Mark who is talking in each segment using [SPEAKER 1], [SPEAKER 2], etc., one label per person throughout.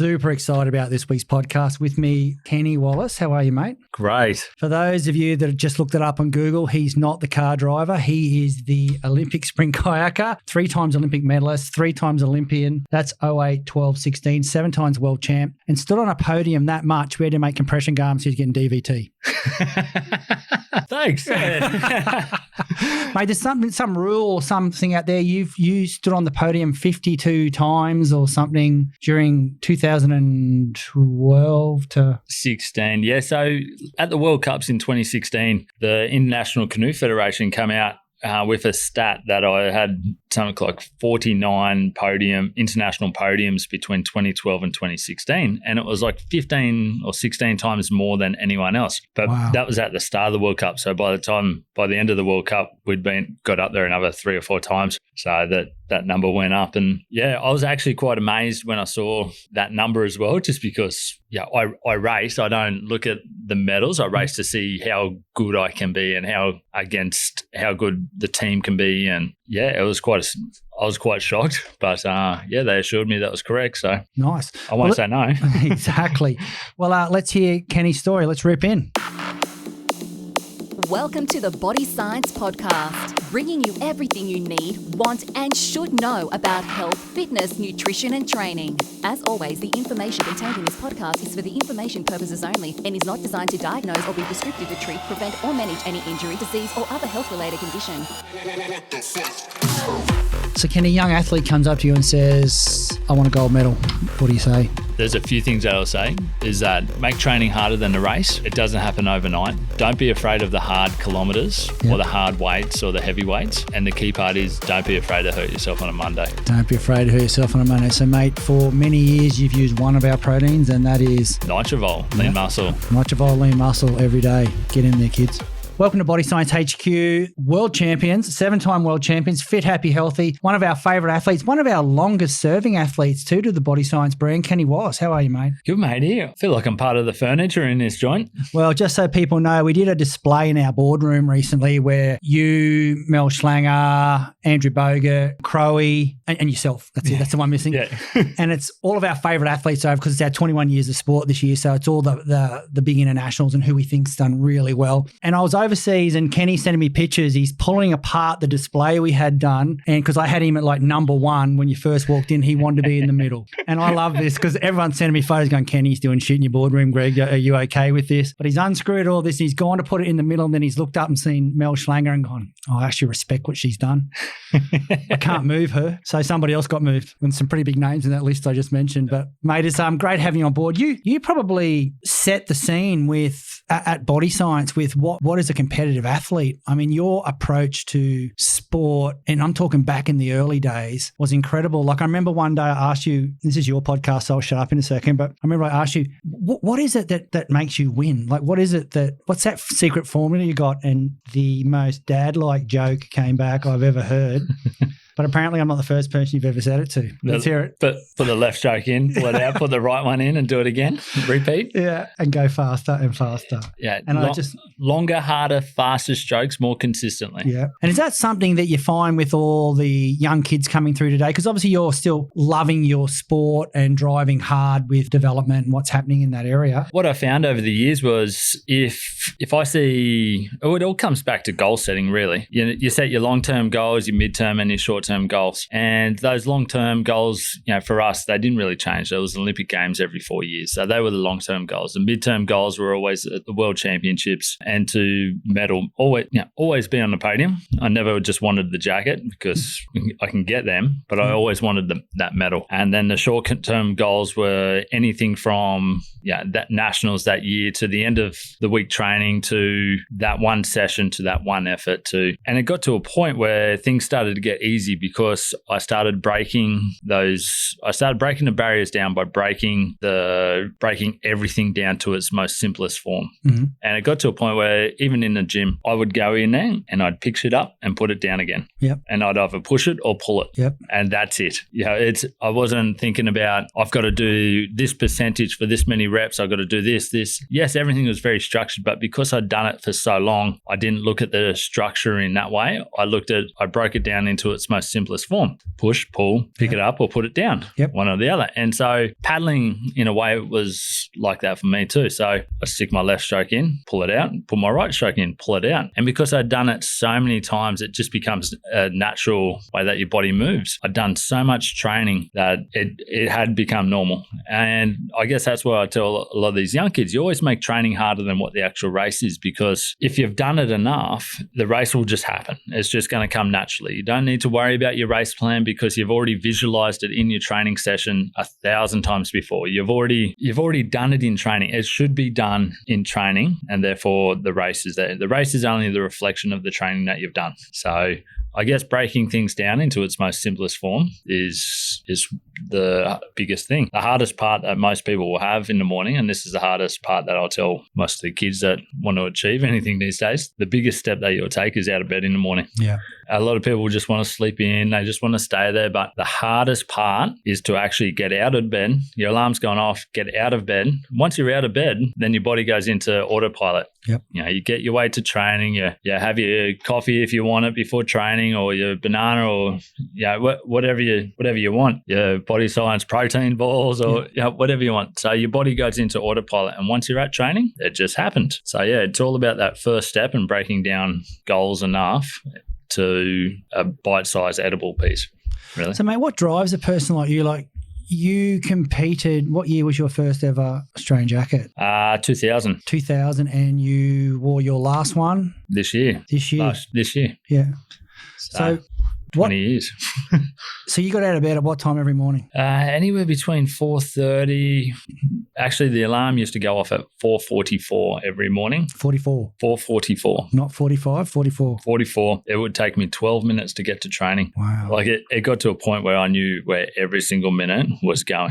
[SPEAKER 1] Super excited about this week's podcast. With me, Kenny Wallace. How are you, mate?
[SPEAKER 2] Great.
[SPEAKER 1] For those of you that have just looked it up on Google, he's not the car driver. He is the Olympic sprint kayaker, 3 times Olympic medalist, 3 times Olympian. That's 08, 12, 16, 7 times world champ, and stood on a podium that much. We had to make compression garments. He's getting DVT.
[SPEAKER 2] Thanks.
[SPEAKER 1] Mate, there's some rule or something out there. You stood on the podium 52 times or something during 2012 to
[SPEAKER 2] 16. Yeah, so at the World Cups in 2016, the International Canoe Federation came out with a stat that I had something like 49 international podiums between 2012 and 2016. And it was like 15 or 16 times more than anyone else. But
[SPEAKER 1] Wow.
[SPEAKER 2] That was at the start of the World Cup. So by the end of the World Cup, we'd got up there another 3 or 4 times. So that number went up. And yeah, I was actually quite amazed when I saw that number as well, just because I race. I don't look at the medals. I race to see how good I can be and how good the team can be. And yeah, I was quite shocked, but they assured me that was correct. So
[SPEAKER 1] nice.
[SPEAKER 2] I won't say no.
[SPEAKER 1] Exactly. Well, let's hear Kenny's story. Let's rip in.
[SPEAKER 3] Welcome to the Body Science Podcast, bringing you everything you need, want, and should know about health, fitness, nutrition, and training. As always, the information contained in this podcast is for the information purposes only and is not designed to diagnose or be prescriptive to treat, prevent, or manage any injury, disease, or other health-related condition.
[SPEAKER 1] So, Kenny, a young athlete comes up to you and says, I want a gold medal. What do you say?
[SPEAKER 2] There's a few things that I'll say is that make training harder than the race. It doesn't happen overnight. Don't be afraid of the hard kilometres or the hard weights or the heavy weights. And the key part is don't be afraid to hurt yourself on a Monday.
[SPEAKER 1] Don't be afraid to hurt yourself on a Monday. So, mate, for many years, you've used one of our proteins, and that is
[SPEAKER 2] Nitrovol, lean muscle.
[SPEAKER 1] Nitrovol, lean muscle every day. Get in there, kids. Welcome to Body Science HQ, world champions, 7-time world champions, fit, happy, healthy, one of our favourite athletes, one of our longest serving athletes too to the Body Science brand, Kenny Wallace. How are you, mate?
[SPEAKER 2] Good, mate. Here. I feel like I'm part of the furniture in this joint.
[SPEAKER 1] Well, just so people know, we did a display in our boardroom recently where you, Mel Schlanger, Andrew Bogut, Crowe, and yourself. That's it. That's the one missing.
[SPEAKER 2] Yeah.
[SPEAKER 1] And it's all of our favourite athletes over because it's our 21 years of sport this year. So it's all the big internationals and who we think's done really well. And I was overseas and Kenny sending me pictures. He's pulling apart the display we had done. And because I had him at like number 1 when you first walked in, he wanted to be in the middle. And I love this because everyone's sending me photos going, Kenny's doing shit in your boardroom, Greg. Are you okay with this? But he's unscrewed all this. He's gone to put it in the middle and then he's looked up and seen Mel Schlanger and gone, I actually respect what she's done. I can't move her. So somebody else got moved and some pretty big names in that list I just mentioned. But mate, it's great having you on board. You probably set the scene at Body Science with what is a competitive athlete. I mean, your approach to sport, and I'm talking back in the early days, was incredible. Like I remember one day I asked you, this is your podcast, so I'll shut up in a second, but I remember I asked you, what is it that makes you win? Like what's that secret formula you got? And the most dad-like joke came back I've ever heard. But apparently I'm not the first person you've ever said it to. Let's hear it.
[SPEAKER 2] But put the left stroke in, pull it out, put the right one in and do it again. Repeat.
[SPEAKER 1] Yeah, and go faster and faster.
[SPEAKER 2] Yeah,
[SPEAKER 1] and
[SPEAKER 2] longer, harder, faster strokes more consistently.
[SPEAKER 1] Yeah. And is that something that you find with all the young kids coming through today? Because obviously you're still loving your sport and driving hard with development and what's happening in that area.
[SPEAKER 2] What I found over the years was if I see, it all comes back to goal setting really. You set your long-term goals, your mid-term and your short-term goals. And those long-term goals, for us, they didn't really change. There was Olympic Games every 4 years. So they were the long-term goals. The mid-term goals were always at the World Championships and to medal, always be on the podium. I never just wanted the jacket because I can get them, but I always wanted that medal. And then the short-term goals were anything from that nationals that year to the end of the week training to that one session to that one effort and it got to a point where things started to get easy because I started breaking the barriers down by breaking everything down to its most simplest form. Mm-hmm. And it got to a point where even in the gym, I would go in there and I'd pick it up and put it down again. Yep. And I'd either push it or pull it.
[SPEAKER 1] Yep.
[SPEAKER 2] And that's it. I wasn't thinking about I've got to do this percentage for this many reps. I've got to do this. Yes, everything was very structured, but because I'd done it for so long, I didn't look at the structure in that way. I broke it down into its most most simplest form. Push, pull, pick it up or put it down, one or the other. And so paddling in a way was like that for me too. So I stick my left stroke in, pull it out, put my right stroke in, pull it out. And because I'd done it so many times, it just becomes a natural way that your body moves. I'd done so much training that it had become normal. And I guess that's what I tell a lot of these young kids. You always make training harder than what the actual race is, because if you've done it enough, the race will just happen. It's just going to come naturally. You don't need to worry about your race plan because you've already visualized it in your training session 1,000 times before. You've already done it in training. It should be done in training, and therefore the race is there. The race is only the reflection of the training that you've done. So I guess breaking things down into its most simplest form is the biggest thing. The hardest part that most people will have in the morning, and this is the hardest part that I'll tell most of the kids that want to achieve anything these days, the biggest step that you'll take is out of bed in the morning.
[SPEAKER 1] Yeah.
[SPEAKER 2] A lot of people just want to sleep in. They just want to stay there. But the hardest part is to actually get out of bed. Your alarm's gone off, get out of bed. Once you're out of bed, then your body goes into autopilot.
[SPEAKER 1] Yep.
[SPEAKER 2] You get your way to training. You have your coffee if you want it before training, or your banana, or whatever you want. Your body science protein balls, or whatever you want. So your body goes into autopilot, and once you're at training, it just happened. So it's all about that first step and breaking down goals enough to a bite-sized edible piece. Really.
[SPEAKER 1] So, mate, what drives a person like you? Like, you competed, what year was your first ever Australian jacket?
[SPEAKER 2] 2000.
[SPEAKER 1] 2000, and you wore your last one?
[SPEAKER 2] This year.
[SPEAKER 1] This year?
[SPEAKER 2] This year.
[SPEAKER 1] Yeah. So
[SPEAKER 2] 20 years.
[SPEAKER 1] So you got out of bed at what time every morning?
[SPEAKER 2] Anywhere between 4:30. Actually, the alarm used to go off at 4:44 every morning.
[SPEAKER 1] 44.
[SPEAKER 2] 4:44.
[SPEAKER 1] Not 45, 44.
[SPEAKER 2] 44. It would take me 12 minutes to get to training.
[SPEAKER 1] Wow.
[SPEAKER 2] Like it got to a point where I knew where every single minute was going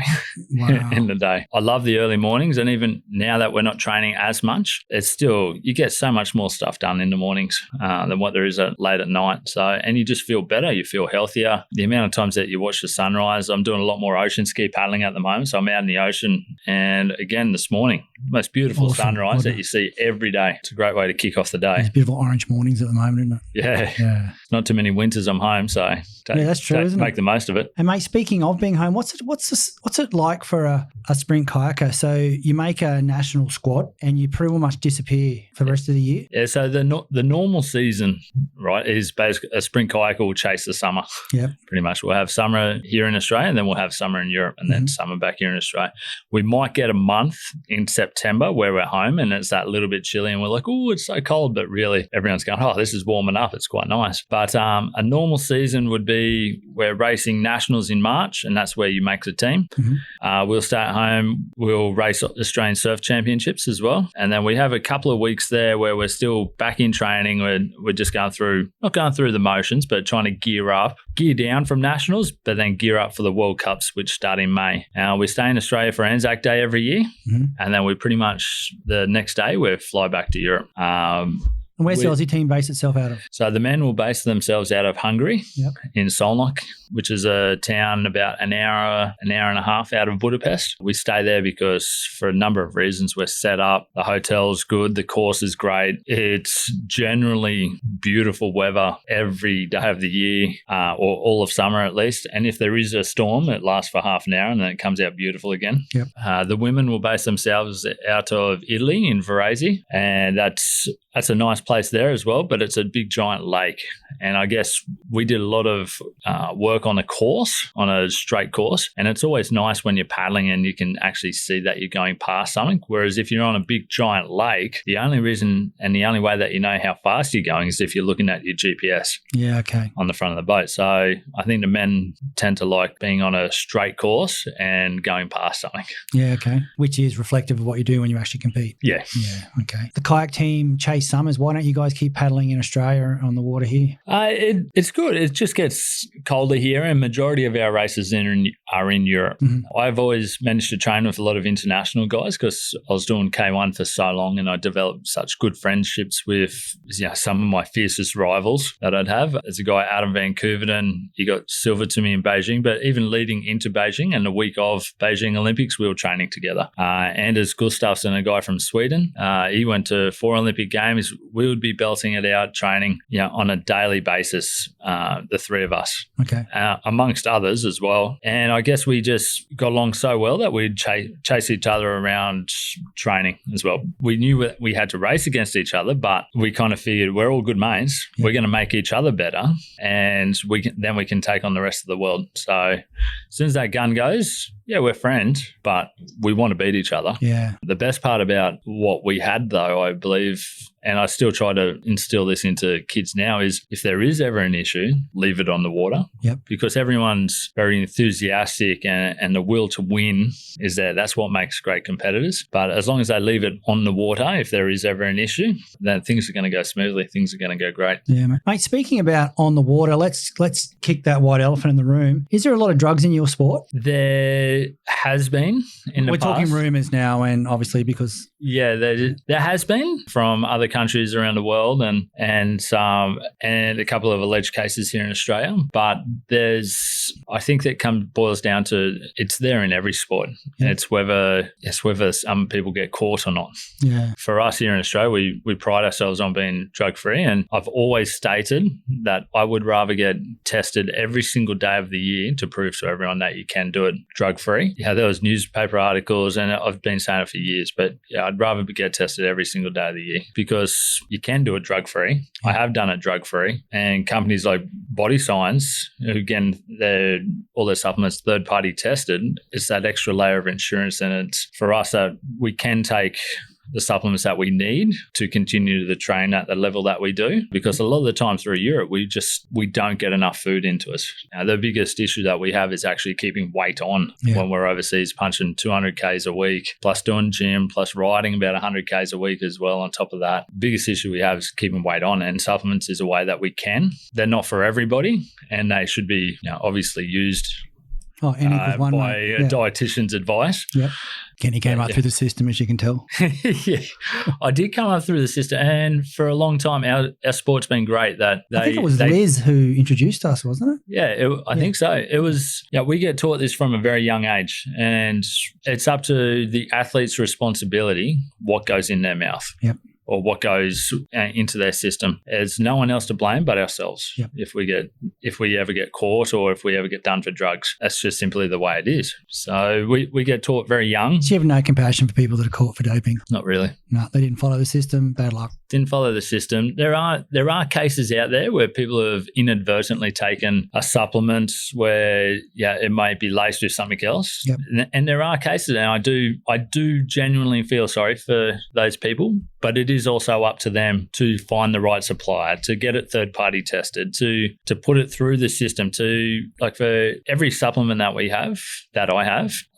[SPEAKER 2] in the day. I love the early mornings, and even now that we're not training as much, it's still, you get so much more stuff done in the mornings than what there is late at night. So, and you just feel better. You feel healthier. The amount of times that you watch the sunrise, I'm doing a lot more ocean ski paddling at the moment. So I'm out in the ocean, and again this morning, most beautiful sunrise that you see every day. It's a great way to kick off the day.
[SPEAKER 1] There's beautiful orange mornings at the moment, isn't it?
[SPEAKER 2] Yeah. Not too many winters I'm home, so
[SPEAKER 1] that's true, isn't it?
[SPEAKER 2] Make the most of it.
[SPEAKER 1] And mate, speaking of being home, what's it like for a sprint kayaker? So you make a national squad and you pretty much disappear for the rest of the year?
[SPEAKER 2] Yeah, so the normal season, right, is basically a sprint kayaker will chase the summer.
[SPEAKER 1] Yeah.
[SPEAKER 2] Pretty much. We'll have summer here in Australia, and then we'll have summer in Europe, and then summer back here in Australia. We might get a month in September where we're home and it's that little bit chilly and we're like, oh, it's so cold. But really everyone's going, oh, this is warming up. It's quite nice. But a normal season would be we're racing nationals in March, and that's where you make the team. We'll stay at home. We'll race Australian Surf Championships as well. And then we have a couple of weeks there where we're still back in training. We're just not going through the motions, but trying to gear down from nationals, but then gear up for the World Cups, which start in May. We stay in Australia for Anzac Day every year. And then we pretty much the next day we fly back to Europe.
[SPEAKER 1] And where's the Aussie team base itself out of?
[SPEAKER 2] So the men will base themselves out of Hungary, in Szolnok, which is a town about an hour and a half out of Budapest. We stay there because for a number of reasons. We're set up, the hotel's good, the course is great. It's generally beautiful weather every day of the year, or all of summer at least. And if there is a storm, it lasts for half an hour and then it comes out beautiful again. The women will base themselves out of Italy in Varese, and that's a nice place there as well, but it's a big giant lake. And I guess we did a lot of work on a straight course. And it's always nice when you're paddling and you can actually see that you're going past something. Whereas if you're on a big giant lake, the only reason and the only way that you know how fast you're going is if you're looking at your GPS on the front of the boat. So I think the men tend to like being on a straight course and going past something.
[SPEAKER 1] Which is reflective of what you do when you actually compete. The kayak team Chase Summers, why don't you guys keep paddling in Australia on the water here?
[SPEAKER 2] It's good. It just gets colder here, and majority of our races are in Europe. I've always managed to train with a lot of international guys because I was doing K1 for so long, and I developed such good friendships with some of my fiercest rivals that I'd have. There's a guy out of Vancouver, and he got silver to me in Beijing, but even leading into Beijing and the week of Beijing Olympics, we were training together. Anders Gustafsson, a guy from Sweden, he went to 4 Olympic Games. We would be belting it out training, on a daily basis, the three of us.
[SPEAKER 1] Okay.
[SPEAKER 2] Amongst others as well. And I guess we just got along so well that we'd chase each other around training as well. We knew that we had to race against each other, but we kind of figured we're all good mates. Yeah. We're going to make each other better, and we can take on the rest of the world. So as soon as that gun goes, we're friends, but we want to beat each other.
[SPEAKER 1] Yeah.
[SPEAKER 2] The best part about what we had, though, I believe, and I still try to instill this into kids now, is if there is ever an issue, leave it on the water.
[SPEAKER 1] Yep.
[SPEAKER 2] Because everyone's very enthusiastic and the will to win is there. That's what makes great competitors. But as long as they leave it on the water, if there is ever an issue, then things are going to go smoothly. Things are going to go great.
[SPEAKER 1] Yeah, mate. Speaking about on the water, let's kick that white elephant in the room. Is there a lot of drugs in your sport?
[SPEAKER 2] There has been in the past.
[SPEAKER 1] We're talking rumours now, and obviously because...
[SPEAKER 2] Yeah, there has been from other countries around the world and a couple of alleged cases here in Australia. But I think that boils down to it's there in every sport. Yeah. It's whether some people get caught or not.
[SPEAKER 1] Yeah.
[SPEAKER 2] For us here in Australia, we pride ourselves on being drug-free, and I've always stated that I would rather get tested every single day of the year to prove to everyone that you can do it drug-free. Yeah, there was newspaper articles, and I've been saying it for years, but I'd rather get tested every single day of the year because you can do it drug-free. I have done it drug-free, and companies like Body Science, who again, all their supplements third-party tested, it's that extra layer of insurance, and it's for us that we can take the supplements that we need to continue to train at the level that we do, because a lot of the time through Europe, we don't get enough food into us. Now, the biggest issue that we have is actually keeping weight on when we're overseas, punching 200 Ks a week, plus doing gym, plus riding about 100 Ks a week as well on top of that. The biggest issue we have is keeping weight on, and supplements is a way that we can. They're not for everybody, and they should be obviously used by a dietitian's advice.
[SPEAKER 1] Yep. Kenny came up through the system, as you can tell.
[SPEAKER 2] Yeah, I did come up through the system, and for a long time, our sport's been great. I think
[SPEAKER 1] it was Liz who introduced us, wasn't it?
[SPEAKER 2] Yeah, I think so. It was. We get taught this from a very young age, and it's up to the athlete's responsibility what goes in their mouth.
[SPEAKER 1] Yep.
[SPEAKER 2] Or what goes into their system. There's no one else to blame but ourselves.
[SPEAKER 1] Yep.
[SPEAKER 2] If we ever get caught or if we ever get done for drugs. That's just simply the way it is. So we get taught very young.
[SPEAKER 1] So you have no compassion for people that are caught for doping?
[SPEAKER 2] Not really.
[SPEAKER 1] No, they didn't follow the system. Bad luck.
[SPEAKER 2] Didn't follow the system. There are cases out there where people have inadvertently taken a supplement where it might be laced with something else.
[SPEAKER 1] Yep.
[SPEAKER 2] And there are cases, and I do genuinely feel sorry for those people, but it is also up to them to find the right supplier, to get it third party tested, to put it through the system, for every supplement that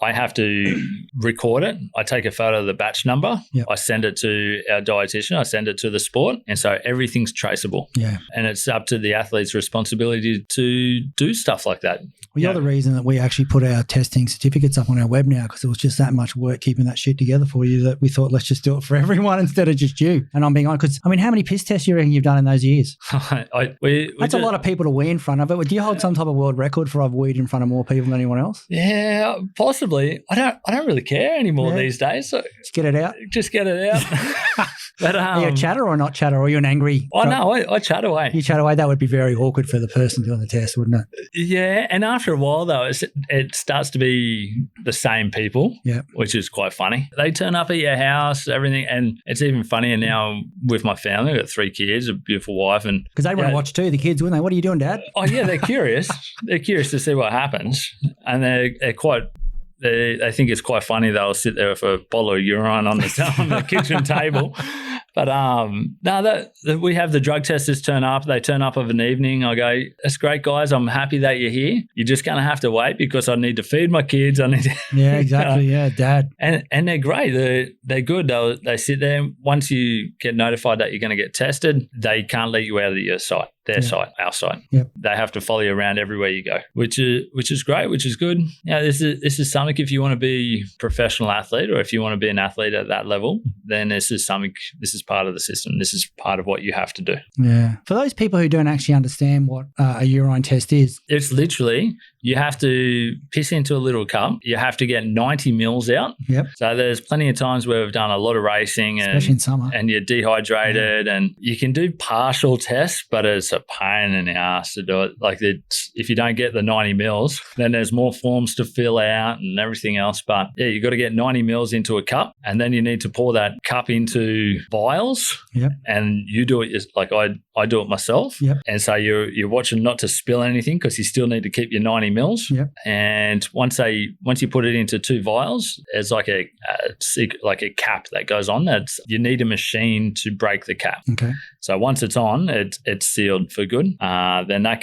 [SPEAKER 2] I have to record it. I take a photo of the batch number.
[SPEAKER 1] Yep.
[SPEAKER 2] I send it to our dietitian. I send it to the sport. And so everything's traceable.
[SPEAKER 1] Yeah.
[SPEAKER 2] And it's up to the athlete's responsibility to do stuff like that.
[SPEAKER 1] Well, you're the reason that we actually put our testing certificates up on our web now, because it was just that much work keeping that shit together for you that we thought, let's just do it for everyone instead of just you. And I'm being honest, because how many piss tests do you reckon you've done in those years? That's a lot of people to wee in front of it. Do you hold some type of world record for I've weed in front of more people than anyone else?
[SPEAKER 2] Yeah, possibly. I don't really care anymore these days. So
[SPEAKER 1] just get it out. But are you a chatter or not chatter, or are you an angry?
[SPEAKER 2] Oh, no, I chat away.
[SPEAKER 1] You chat away. That would be very awkward for the person doing the test, wouldn't it?
[SPEAKER 2] Yeah, and after a while, though, it starts to be the same people, which is quite funny. They turn up at your house, everything, and it's even funnier now with my family. I've got 3 kids, a beautiful wife. And
[SPEAKER 1] because they want to watch too, the kids, wouldn't they? What are you doing, Dad?
[SPEAKER 2] Oh, yeah, they're curious. They're curious to see what happens, and they're quite... They think it's quite funny. They'll sit there with a bottle of urine on the kitchen table. But we have the drug testers turn up. They turn up of an evening. I go, that's great, guys. I'm happy that you're here. You're just going to have to wait because I need to feed my kids.
[SPEAKER 1] Yeah, exactly. Yeah, Dad.
[SPEAKER 2] And they're great. They're good. They sit there. Once you get notified that you're going to get tested, they can't let you out of your site. Their site, our site.
[SPEAKER 1] Yep.
[SPEAKER 2] They have to follow you around everywhere you go, which is great, which is good. This is something if you want to be a professional athlete or if you want to be an athlete at that level, then this is part of the system. This is part of what you have to do.
[SPEAKER 1] Yeah. For those people who don't actually understand what a urine test is.
[SPEAKER 2] It's literally You have to piss into a little cup. You have to get 90 mils out.
[SPEAKER 1] Yep.
[SPEAKER 2] So there's plenty of times where we've done a lot of racing,
[SPEAKER 1] Especially in summer.
[SPEAKER 2] and you're dehydrated, and you can do partial tests, but it's a pain in the ass to do it. Like if you don't get the 90 mils, then there's more forms to fill out and everything else. But yeah, you got to get 90 mils into a cup, and then you need to pour that cup into vials.
[SPEAKER 1] Yep.
[SPEAKER 2] And you do it like I do it myself.
[SPEAKER 1] Yep.
[SPEAKER 2] And so you're watching not to spill anything, because you still need to keep your 90 mils.
[SPEAKER 1] Yep.
[SPEAKER 2] And once you put it into 2 vials, there's like a cap that goes on. You need a machine to break the cap.
[SPEAKER 1] Okay.
[SPEAKER 2] So once it's on, it's sealed for good. Then that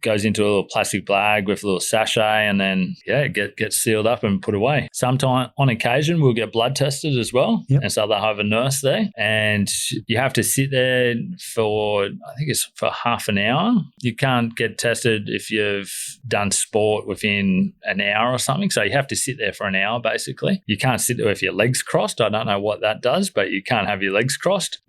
[SPEAKER 2] goes into a little plastic bag with a little sachet, and then it gets sealed up and put away. Sometime on occasion we'll get blood tested as well.
[SPEAKER 1] Yep.
[SPEAKER 2] And so they'll have a nurse there, and you have to sit there for, I think it's for half an hour. You can't get tested if you've done sport within an hour or something. So you have to sit there for an hour basically. You can't sit there with your legs crossed. I don't know what that does, but you can't have your legs crossed.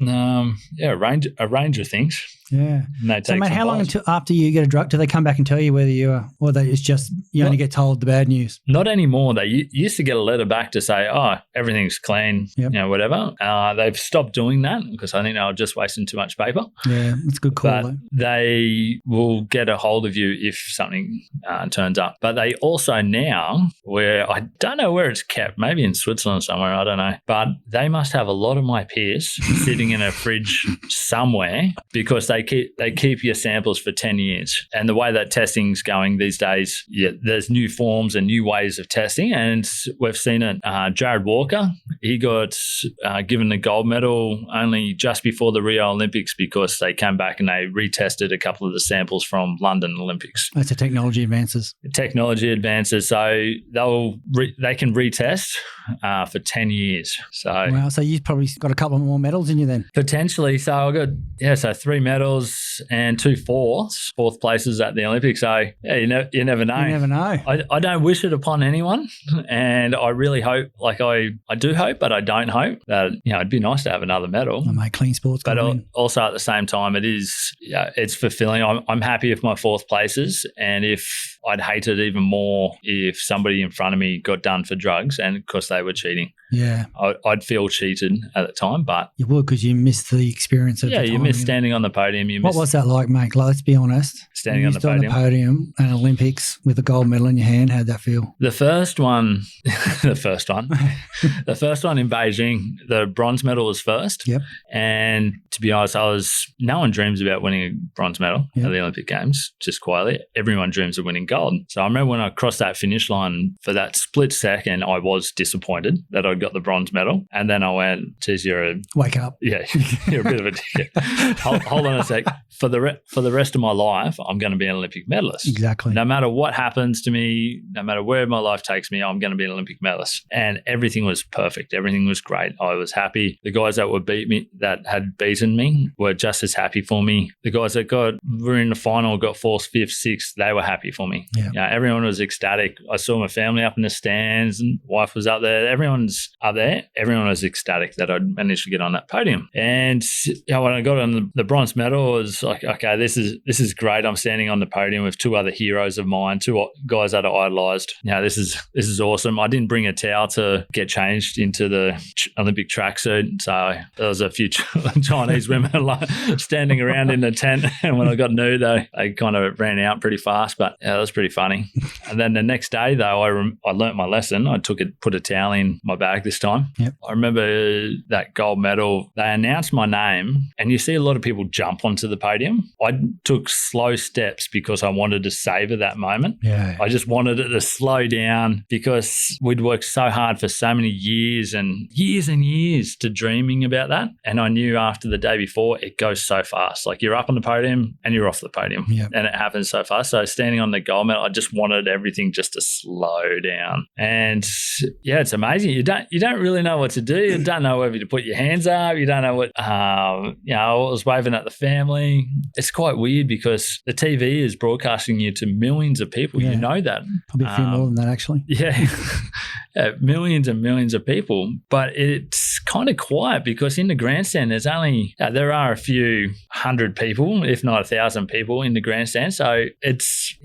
[SPEAKER 2] A range of things.
[SPEAKER 1] Yeah. So, mate, how long until after you get a drug do they come back and tell you whether you are, or it's just you only get told the bad news?
[SPEAKER 2] Not anymore. They used to get a letter back to say, "Oh, everything's clean," whatever. They've stopped doing that because I think they were just wasting too much paper.
[SPEAKER 1] Yeah, that's a good call.
[SPEAKER 2] But they will get a hold of you if something turns up. But they also now, where I don't know where it's kept, maybe in Switzerland somewhere, I don't know. But they must have a lot of my piss sitting in a fridge somewhere, because they keep your samples for 10 years. And the way that testing's going these days, there's new forms and new ways of testing, and we've seen it. Jared Walker, he got given the gold medal only just before the Rio Olympics, because they came back and they retested a couple of the samples from London Olympics.
[SPEAKER 1] That's a technology advances.
[SPEAKER 2] So they can retest for 10 years. So
[SPEAKER 1] wow, so you've probably got a couple more medals in you then.
[SPEAKER 2] Potentially. So I got 3 medals and 2 fourth places at the Olympics. So you never know.
[SPEAKER 1] You never know.
[SPEAKER 2] I don't wish it upon anyone, and I really hope, I do hope, but I don't hope that it'd be nice to have another medal.
[SPEAKER 1] I make clean sports,
[SPEAKER 2] but also at the same time, it's fulfilling. I'm happy with my 4th places, and I'd hate it even more if somebody in front of me got done for drugs and because they were cheating.
[SPEAKER 1] Yeah,
[SPEAKER 2] I'd feel cheated at the time, but
[SPEAKER 1] you would, because you missed the experience of the time.
[SPEAKER 2] You miss standing on the podium.
[SPEAKER 1] What was that like, mate? Let's be honest.
[SPEAKER 2] Standing on the
[SPEAKER 1] podium and Olympics with a gold medal in your hand. How'd that feel?
[SPEAKER 2] The first one in Beijing, the bronze medal was first.
[SPEAKER 1] Yep.
[SPEAKER 2] And to be honest, no one dreams about winning a bronze medal at the Olympic Games, just quietly. Everyone dreams of winning gold. So I remember when I crossed that finish line, for that split second, I was disappointed that I got the bronze medal. And then I went, geez,
[SPEAKER 1] wake up.
[SPEAKER 2] Yeah, you're a bit of a dick. Hold on a sec. For the rest of my life, I'm going to be an Olympic medalist.
[SPEAKER 1] Exactly.
[SPEAKER 2] No matter what happens to me, no matter where my life takes me, I'm going to be an Olympic medalist. And everything was perfect. Everything was great. I was happy. The guys that had beaten me were just as happy for me. The guys that were in the final, got 4th, 5th, 6th, they were happy for me. Yeah. Everyone was ecstatic. I saw my family up in the stands, and wife was up there. Everyone's up there. Everyone was ecstatic that I'd managed to get on that podium. And when I got on the bronze medal, I was like, okay, this is great. I'm standing on the podium with 2 other heroes of mine, 2 guys that I idolized. This is awesome. I didn't bring a towel to get changed into the Olympic tracksuit, so there was a few Chinese women standing around in the tent, and when I got nude, they kind of ran out pretty fast, but it was pretty funny. And then the next day, though, I learnt my lesson. I put a towel in my bag this time.
[SPEAKER 1] Yep.
[SPEAKER 2] I remember that gold medal, they announced my name, and you see a lot of people jump onto the podium. I took slow steps because I wanted to savor that moment.
[SPEAKER 1] Yeah.
[SPEAKER 2] I just wanted it to slow down, because we'd worked so hard for so many years and years to dreaming about that. And I knew after the day before, it goes so fast. Like, you're up on the podium and you're off the podium.
[SPEAKER 1] Yep.
[SPEAKER 2] And it happens so fast. So standing on the gold medal, I just wanted everything just to slow down. And it's amazing. You don't really know what to do. You don't know whether to put your hands up. You don't know what, I was waving at the family. It's quite weird because the TV is broadcasting you to millions of people.
[SPEAKER 1] Yeah.
[SPEAKER 2] You know that.
[SPEAKER 1] Probably a few more than that, actually.
[SPEAKER 2] Yeah. Millions and millions of people. But it's kind of quiet because in the grandstand there are a few hundred people, if not 1,000 people in the grandstand. So it's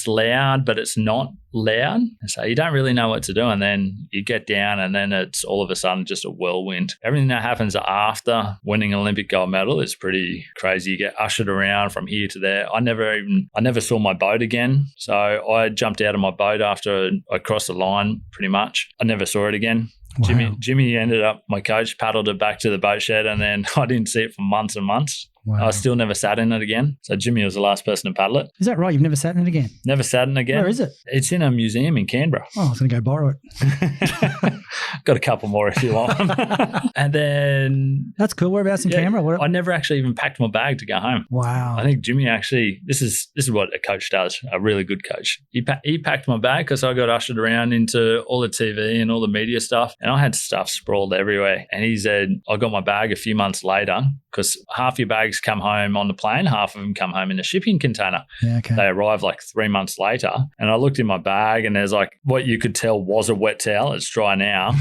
[SPEAKER 2] loud, but it's not loud. So you don't really know what to do. And then you get down and then it's all of a sudden just a whirlwind. Everything that happens after winning an Olympic gold medal is pretty crazy. You get ushered around from here to there. I never saw my boat again. So I jumped out of my boat after I crossed the line pretty much. I never saw it again. Wow. Jimmy ended up, my coach paddled it back to the boat shed, and then I didn't see it for months and months. Wow. I still never sat in it again. So Jimmy was the last person to paddle it.
[SPEAKER 1] Is that right? You've never sat in it again?
[SPEAKER 2] Never sat in it again.
[SPEAKER 1] Where is it?
[SPEAKER 2] It's in a museum in Canberra.
[SPEAKER 1] Oh, I was going to go borrow it.
[SPEAKER 2] Got a couple more if you want. And then...
[SPEAKER 1] That's cool. Whereabouts in Canberra?
[SPEAKER 2] I never actually even packed my bag to go home.
[SPEAKER 1] Wow.
[SPEAKER 2] I think Jimmy actually... This is what a coach does, a really good coach. He packed my bag because I got ushered around into all the TV and all the media stuff, and I had stuff sprawled everywhere. And he said, I got my bag a few months later because half your bags come home on the plane, half of them come home in a shipping container.
[SPEAKER 1] Yeah, okay.
[SPEAKER 2] They arrive like 3 months later, and I looked in my bag and there's like what you could tell was a wet towel. It's dry now.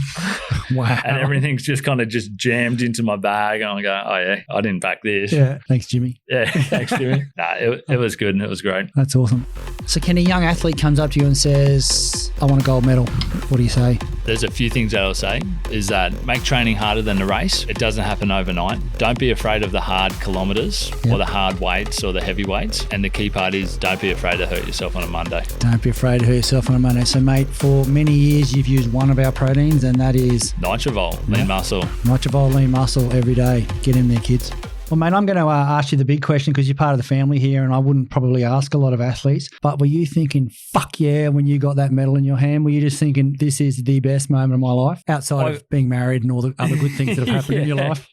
[SPEAKER 1] Wow.
[SPEAKER 2] And everything's just kind of just jammed into my bag, and I go, oh yeah, I didn't pack this.
[SPEAKER 1] Yeah, thanks, Jimmy.
[SPEAKER 2] Yeah, thanks, Jimmy. It was good and it was great.
[SPEAKER 1] That's awesome. So can a young athlete comes up to you and says, I want a gold medal? What do you say?
[SPEAKER 2] There's a few things that I'll say is that make training harder than the race. It doesn't happen overnight. Don't be afraid of the hard kilometres or the hard weights or the heavy weights. And the key part is don't be afraid to hurt yourself on a Monday.
[SPEAKER 1] Don't be afraid to hurt yourself on a Monday. So, mate, for many years you've used one of our proteins, and that is...
[SPEAKER 2] Nitrovol, lean muscle.
[SPEAKER 1] Nitrovol, lean muscle every day. Get in there, kids. Well, mate, I'm going to ask you the big question because you're part of the family here, and I wouldn't probably ask a lot of athletes, but were you thinking, fuck yeah, when you got that medal in your hand? Were you just thinking, this is the best moment of my life, outside of being married and all the other good things that have happened in your life?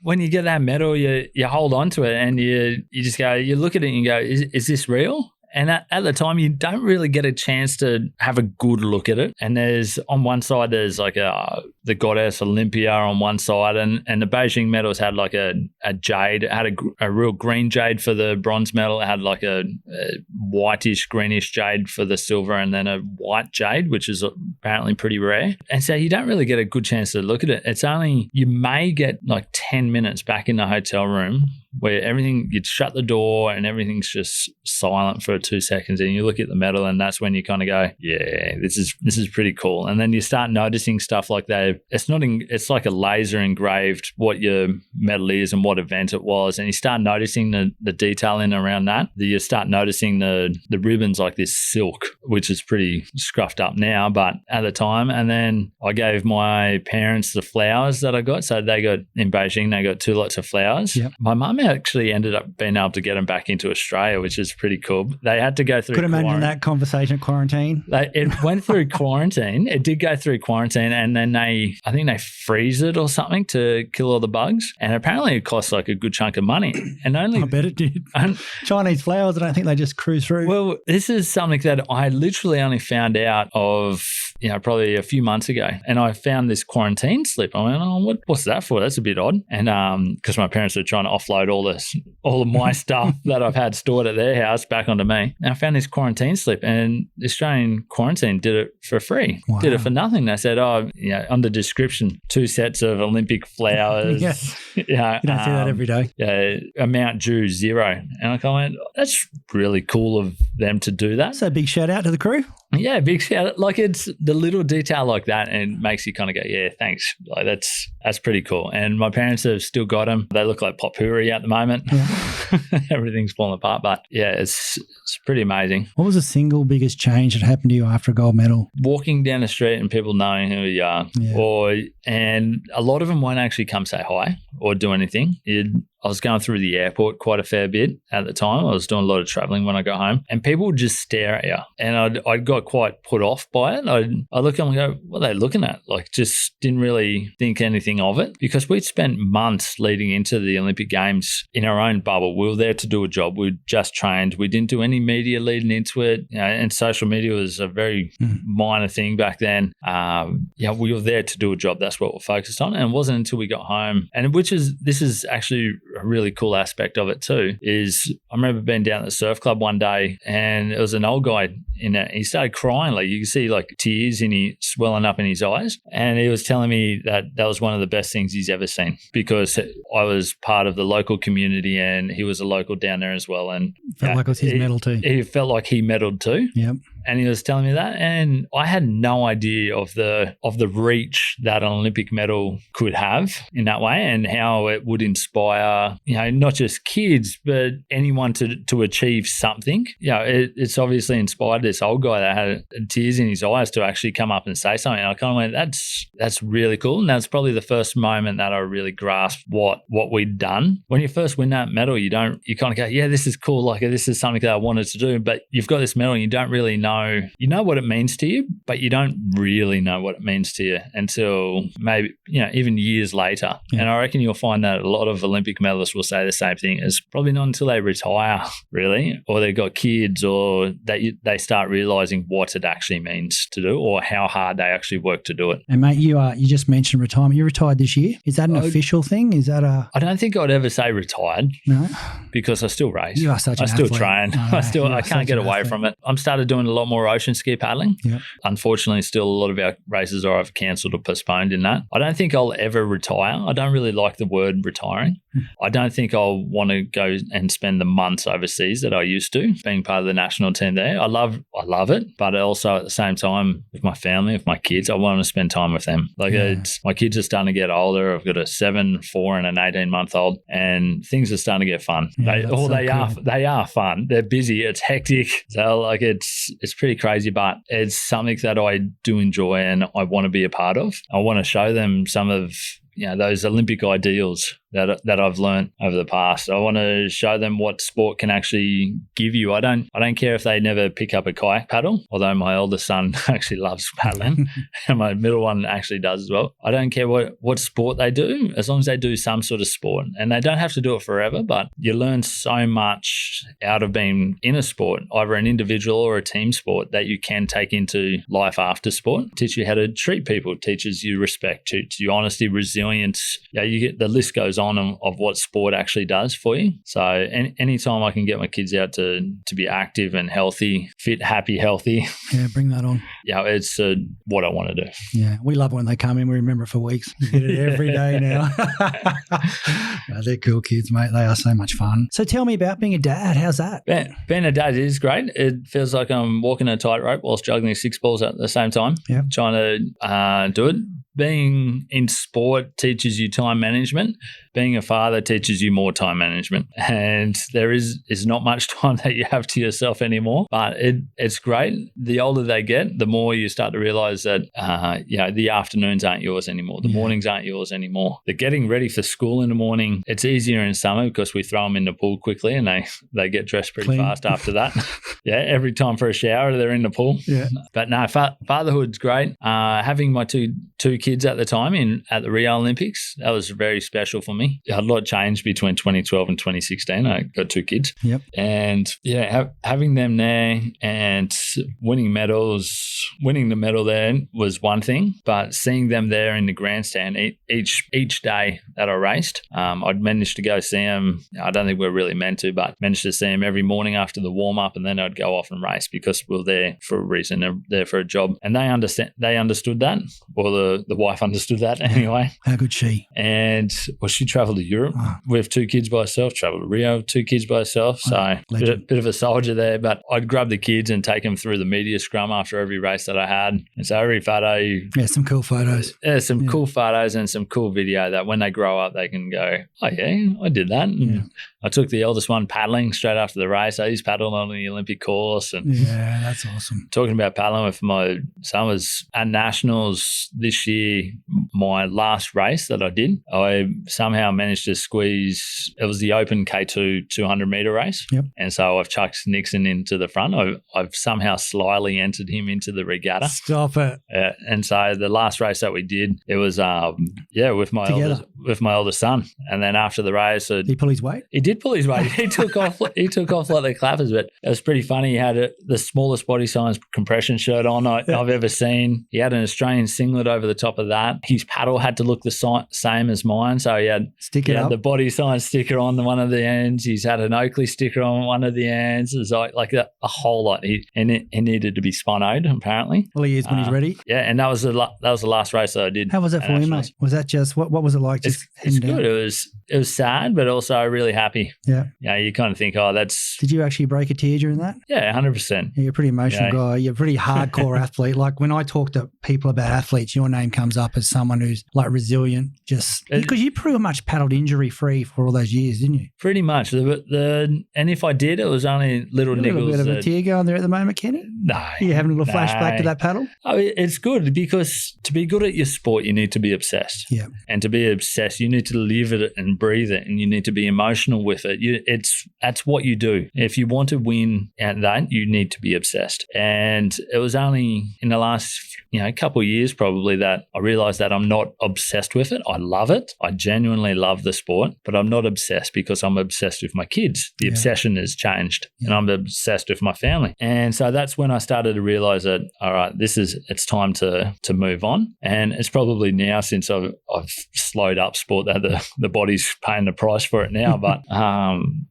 [SPEAKER 2] When you get that medal, you hold on to it and you just go, you look at it and you go, is this real? And at the time, you don't really get a chance to have a good look at it. And there's on one side, there's like the goddess Olympia on one side, and the Beijing medals had like a jade. It had a real green jade for the bronze medal. It had like a whitish, greenish jade for the silver, and then a white jade, which is apparently pretty rare. And so you don't really get a good chance to look at it. It's only, you may get like 10 minutes back in the hotel room where you'd shut the door and everything's just silent for 2 seconds, and you look at the medal, and that's when you kind of go, yeah, this is pretty cool. And then you start noticing stuff like that. It's like a laser engraved what your medal is and what event it was, and you start noticing the detailing around that. You start noticing the ribbons like this silk, which is pretty scruffed up now, but at the time. And then I gave my parents the flowers that I got. So they got in Beijing, they got 2 lots of flowers. Yep. My mum actually ended up being able to get them back into Australia, which is pretty cool. They had to go through
[SPEAKER 1] quarantine. Could imagine that conversation at quarantine.
[SPEAKER 2] It went through quarantine. It did go through quarantine, and then I think they freeze it or something to kill all the bugs. And apparently it costs like a good chunk of money. And only
[SPEAKER 1] I bet it did. Chinese flowers, I don't think they just cruise through.
[SPEAKER 2] Well, this is something that I literally only found out of, probably a few months ago. And I found this quarantine slip. I went, oh, what's that for? That's a bit odd. And because my parents were trying to offload all of my stuff that I've had stored at their house back onto me. And I found this quarantine slip, and the Australian quarantine did it for free. Wow. Did it for nothing. They said, on the description, 2 sets of Olympic flowers.
[SPEAKER 1] Yes. You don't see that every day.
[SPEAKER 2] Yeah, amount due 0. And I went, that's really cool of them to do that.
[SPEAKER 1] So big shout out to the crew.
[SPEAKER 2] Yeah, big shout out. Like, it's the little detail like that, and it makes you kind of go, yeah, thanks. Like, that's pretty cool. And my parents have still got them. They look like potpourri at the moment. Yeah. Everything's falling apart, but yeah, it's pretty amazing.
[SPEAKER 1] What was the single biggest change that happened to you after a gold medal?
[SPEAKER 2] Walking down the street and people knowing who you are, and a lot of them won't actually come say hi or do anything. I was going through the airport quite a fair bit at the time. I was doing a lot of traveling when I got home, and people would just stare at you. And I got quite put off by it. I look at them and go, what are they looking at? Like, just didn't really think anything of it, because we'd spent months leading into the Olympic Games in our own bubble. We were there to do a job. We'd just trained. We didn't do any media leading into it. And social media was a very minor thing back then. We were there to do a job. That's what we're focused on. And it wasn't until we got home, and this is actually a really cool aspect of it too is I remember being down at the surf club one day, and it was an old guy in it. He started crying, like you could see like tears swelling up in his eyes, and he was telling me that was one of the best things he's ever seen, because I was part of the local community and he was a local down there as well, and
[SPEAKER 1] felt like it was his medal too.
[SPEAKER 2] He felt like he medaled too.
[SPEAKER 1] Yep.
[SPEAKER 2] And he was telling me that, and I had no idea of the reach that an Olympic medal could have in that way, and how it would inspire, not just kids, but anyone to achieve something. It's obviously inspired this old guy that had tears in his eyes to actually come up and say something. And I kind of went, that's really cool. And that's probably the first moment that I really grasped what we'd done. When you first win that medal, you kind of go, yeah, this is cool. Like, this is something that I wanted to do, but you've got this medal and you don't really know. You know what it means to you, but you don't really know what it means to you until maybe, even years later. Yeah. And I reckon you'll find that a lot of Olympic medalists will say the same thing. It's probably not until they retire, really, or they've got kids, or they start realizing what it actually means to do, or how hard they actually work to do it.
[SPEAKER 1] And mate, you just mentioned retirement. You retired this year. Is that an official thing? Is that I
[SPEAKER 2] don't think I'd ever say retired.
[SPEAKER 1] No,
[SPEAKER 2] because I still race.
[SPEAKER 1] You are such an
[SPEAKER 2] athlete. I
[SPEAKER 1] still
[SPEAKER 2] train. I can't get away from it. I'm started doing a lot more ocean ski paddling.
[SPEAKER 1] Yep.
[SPEAKER 2] Unfortunately, still a lot of our races are either cancelled or postponed in that. I don't think I'll ever retire. I don't really like the word retiring. I don't think I'll want to go and spend the months overseas that I used to, being part of the national team there. I love it, but also at the same time, with my family, with my kids, I want to spend time with them. My kids are starting to get older. I've got a 7, 4, and an 18-month-old, and things are starting to get fun.
[SPEAKER 1] Yeah,
[SPEAKER 2] they are fun. They're busy. It's hectic. So it's pretty crazy, but it's something that I do enjoy and I want to be a part of. I want to show them some of those Olympic ideals that I've learned over the past. I want to show them what sport can actually give you. I don't care if they never pick up a kayak paddle, although my oldest son actually loves paddling and my middle one actually does as well. I don't care what sport they do, as long as they do some sort of sport. And they don't have to do it forever, but you learn so much out of being in a sport, either an individual or a team sport, that you can take into life after sport. Teach you how to treat people, teaches you respect, teaches you honesty, resilience. You get the list goes on of what sport actually does for you. So anytime I can get my kids out to be active and healthy, fit, happy, healthy.
[SPEAKER 1] Yeah, bring that on.
[SPEAKER 2] It's what I want to do.
[SPEAKER 1] Yeah, we love it when they come in. We remember it for weeks. We get it every day now. They're cool kids, mate. They are so much fun. So tell me about being a dad. How's that?
[SPEAKER 2] Being a dad is great. It feels like I'm walking a tightrope whilst juggling 6 balls at the same time.
[SPEAKER 1] Yep.
[SPEAKER 2] Trying to do it. Being in sport teaches you time management. Being a father teaches you more time management. And there is not much time that you have to yourself anymore, but it's great. The older they get, the more you start to realize that, the afternoons aren't yours anymore. The mornings aren't yours anymore. The getting ready for school in the morning, it's easier in summer because we throw them in the pool quickly and they get dressed pretty fast after that. Every time for a shower, they're in the pool.
[SPEAKER 1] Yeah.
[SPEAKER 2] But no, fatherhood's great. Having my two kids at the time at the Rio Olympics, that was very special for me. A lot changed between 2012 and 2016. I got 2 kids.
[SPEAKER 1] Yep.
[SPEAKER 2] And having them there and winning the medal there was one thing, but seeing them there in the grandstand each day that I raced, I'd managed to go see them. I don't think we're really meant to, but managed to see them every morning after the warm up, and then I'd go off and race because we're there for a reason. They're there for a job, and they understood that, or the wife understood that anyway.
[SPEAKER 1] How good she?
[SPEAKER 2] And she travelled to Europe with 2 kids by herself, travelled to Rio, 2 kids by herself. So bit of a soldier there, but I'd grab the kids and take them through the media scrum after every race that I had. And so every photo.
[SPEAKER 1] Yeah, some cool photos.
[SPEAKER 2] Yeah, cool photos and some cool video that when they grow up, they can go, oh yeah, I did that. And I took the eldest one paddling straight after the race. He's paddled on the Olympic course. And
[SPEAKER 1] yeah, that's awesome.
[SPEAKER 2] Talking about paddling with my son, was at Nationals this year, my last race that I did. I somehow managed to squeeze, it was the open K2 200-meter race.
[SPEAKER 1] Yep.
[SPEAKER 2] And so I've chucked Nixon into the front. I've somehow slyly entered him into the regatta.
[SPEAKER 1] Stop it.
[SPEAKER 2] And so the last race that we did, it was with my with my older son. And then after the race,
[SPEAKER 1] Did he pull his weight?
[SPEAKER 2] he did pull his weight. He took off. He took off like the clappers, but it was pretty funny. He had the smallest body size compression shirt on I've ever seen. He had an Australian singlet over the top of that. His paddle had to look the same as mine, so he had the body size sticker on one of the ends. He's had an Oakley sticker on one of the ends. It was like a whole lot. He needed to be spun-oed apparently.
[SPEAKER 1] Well, he is when he's ready.
[SPEAKER 2] Yeah, and that was the last race that I did.
[SPEAKER 1] How was that for you, mate? Was that just what was it like? Just
[SPEAKER 2] it's good. It was sad, but also really happy.
[SPEAKER 1] Yeah.
[SPEAKER 2] Yeah, you kind of think, that's.
[SPEAKER 1] Did you actually break a tear during that?
[SPEAKER 2] Yeah, 100%.
[SPEAKER 1] Yeah, you're a pretty emotional guy. You're a pretty hardcore athlete. Like when I talk to people about athletes, your name comes up as someone who's like resilient. Because you pretty much paddled injury free for all those years, didn't you?
[SPEAKER 2] Pretty much. And if I did, it was only little niggles. A little bit of
[SPEAKER 1] a tear going there at the moment, Kenny?
[SPEAKER 2] No.
[SPEAKER 1] Are you having a little flashback to that paddle?
[SPEAKER 2] It's good because to be good at your sport, you need to be obsessed.
[SPEAKER 1] Yeah.
[SPEAKER 2] And to be obsessed, you need to live it and breathe it, and you need to be emotional with it. That's what you do. If you want to win at that, you need to be obsessed. And it was only in the last couple of years probably that I realized that I'm not obsessed with it. I love it. I genuinely love the sport, but I'm not obsessed because I'm obsessed with my kids. The obsession has changed and I'm obsessed with my family. And so that's when I started to realize that, all right, it's time to move on. And it's probably now since I've slowed up sport that the body's paying the price for it now. But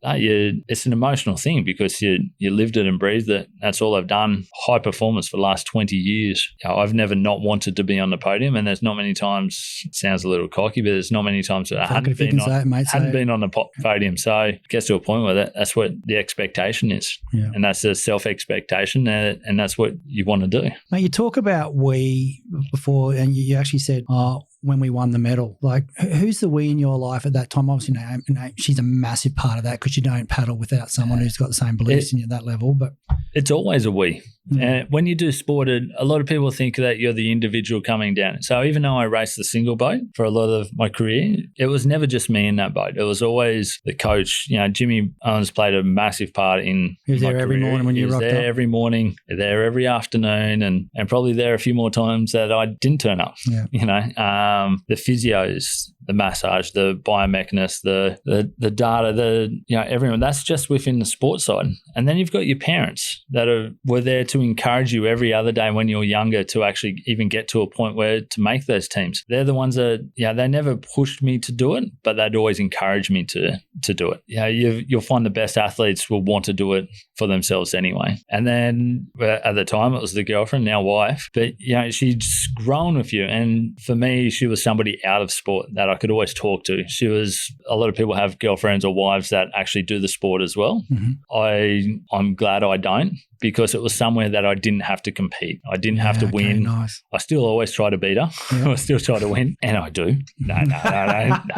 [SPEAKER 2] it's an emotional thing because you lived it and breathed it. That's all I've done. High performance for the last 20 years. I've never not wanted to be on the podium, and there's not many times, it sounds a little cocky, but there's not many times that I hadn't been on the podium. So it gets to a point where that's what the expectation is. Yeah. And that's a self-expectation, and that's what you want to do.
[SPEAKER 1] Mate, you talk about we before, and you actually said, when we won the medal, like who's the we in your life at that time? Obviously, Naomi, she's a massive part of that because you don't paddle without someone who's got the same beliefs in you at that level. But
[SPEAKER 2] it's always a we. And when you do sport, a lot of people think that you're the individual coming down. So even though I raced the single boat for a lot of my career, it was never just me in that boat. It was always the coach. Jimmy Owens played a massive part in
[SPEAKER 1] He was
[SPEAKER 2] my
[SPEAKER 1] there every
[SPEAKER 2] career.
[SPEAKER 1] morning when you rocked up?
[SPEAKER 2] There every morning, there every afternoon, and probably there a few more times that I didn't turn up. Yeah. The physios, the massage, the biomechanists, the data, everyone. That's just within the sports side. And then you've got your parents that were there to encourage you every other day when you're younger to actually even get to a point where to make those teams. They're the ones that, they never pushed me to do it, but they'd always encourage me to do it. You'll find the best athletes will want to do it for themselves anyway. And then at the time it was the girlfriend, now wife, but she's grown with you. And for me, she was somebody out of sport that I could always talk to. A lot of people have girlfriends or wives that actually do the sport as well. Mm-hmm. I'm glad I don't, because it was somewhere that I didn't have to compete. I didn't have to win.
[SPEAKER 1] Nice.
[SPEAKER 2] I still always try to beat her. Yeah. I still try to win, and I do. No,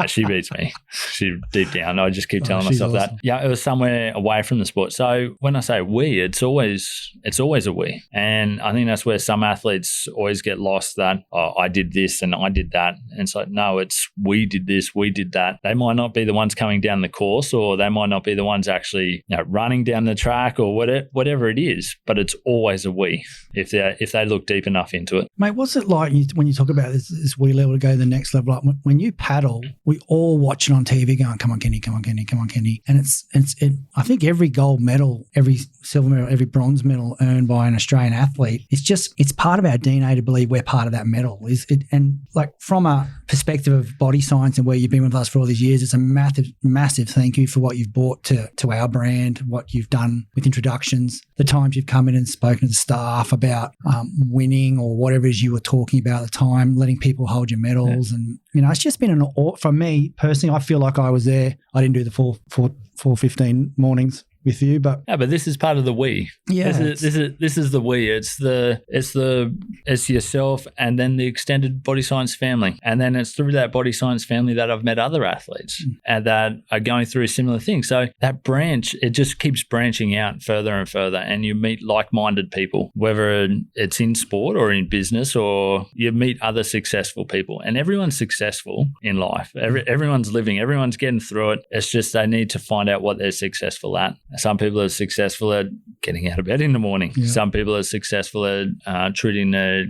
[SPEAKER 2] she beats me. She deep down, I just keep telling myself
[SPEAKER 1] awesome.
[SPEAKER 2] that. It was somewhere away from the sport. So when I say we, it's always a we. And I think that's where some athletes always get lost, that, I did this and I did that. And it's like, no, it's we did this, we did that. They might not be the ones coming down the course, or they might not be the ones actually running down the track, or whatever it is, but it's always a we if they look deep enough into it.
[SPEAKER 1] Mate, what's it like when you talk about this we level to go to the next level up? When you paddle, we all watch it on TV going, come on, Kenny, come on, Kenny, come on, Kenny. And I think every gold medal, every silver medal, every bronze medal earned by an Australian athlete, it's part of our DNA to believe we're part of that medal. And like from a perspective of body science and where you've been with us for all these years, it's a massive, massive thank you for what you've brought to our brand, what you've done with introductions, the times you've come in and spoken to the staff about winning or whatever it is you were talking about at the time, letting people hold your medals. Yeah. And, it's just been for me personally, I feel like I was there. I didn't do the 4:15 mornings with you, but
[SPEAKER 2] this is part of the we.
[SPEAKER 1] Yeah,
[SPEAKER 2] this is the we. It's yourself, and then the extended body science family, and then it's through that body science family that I've met other athletes and that are going through similar things. So that branch, it just keeps branching out further and further, and you meet like-minded people, whether it's in sport or in business, or you meet other successful people. And everyone's successful in life. Everyone's living. Everyone's getting through it. It's just they need to find out what they're successful at. Some people are successful at getting out of bed in the morning.
[SPEAKER 1] Yeah.
[SPEAKER 2] Some people are successful at treating their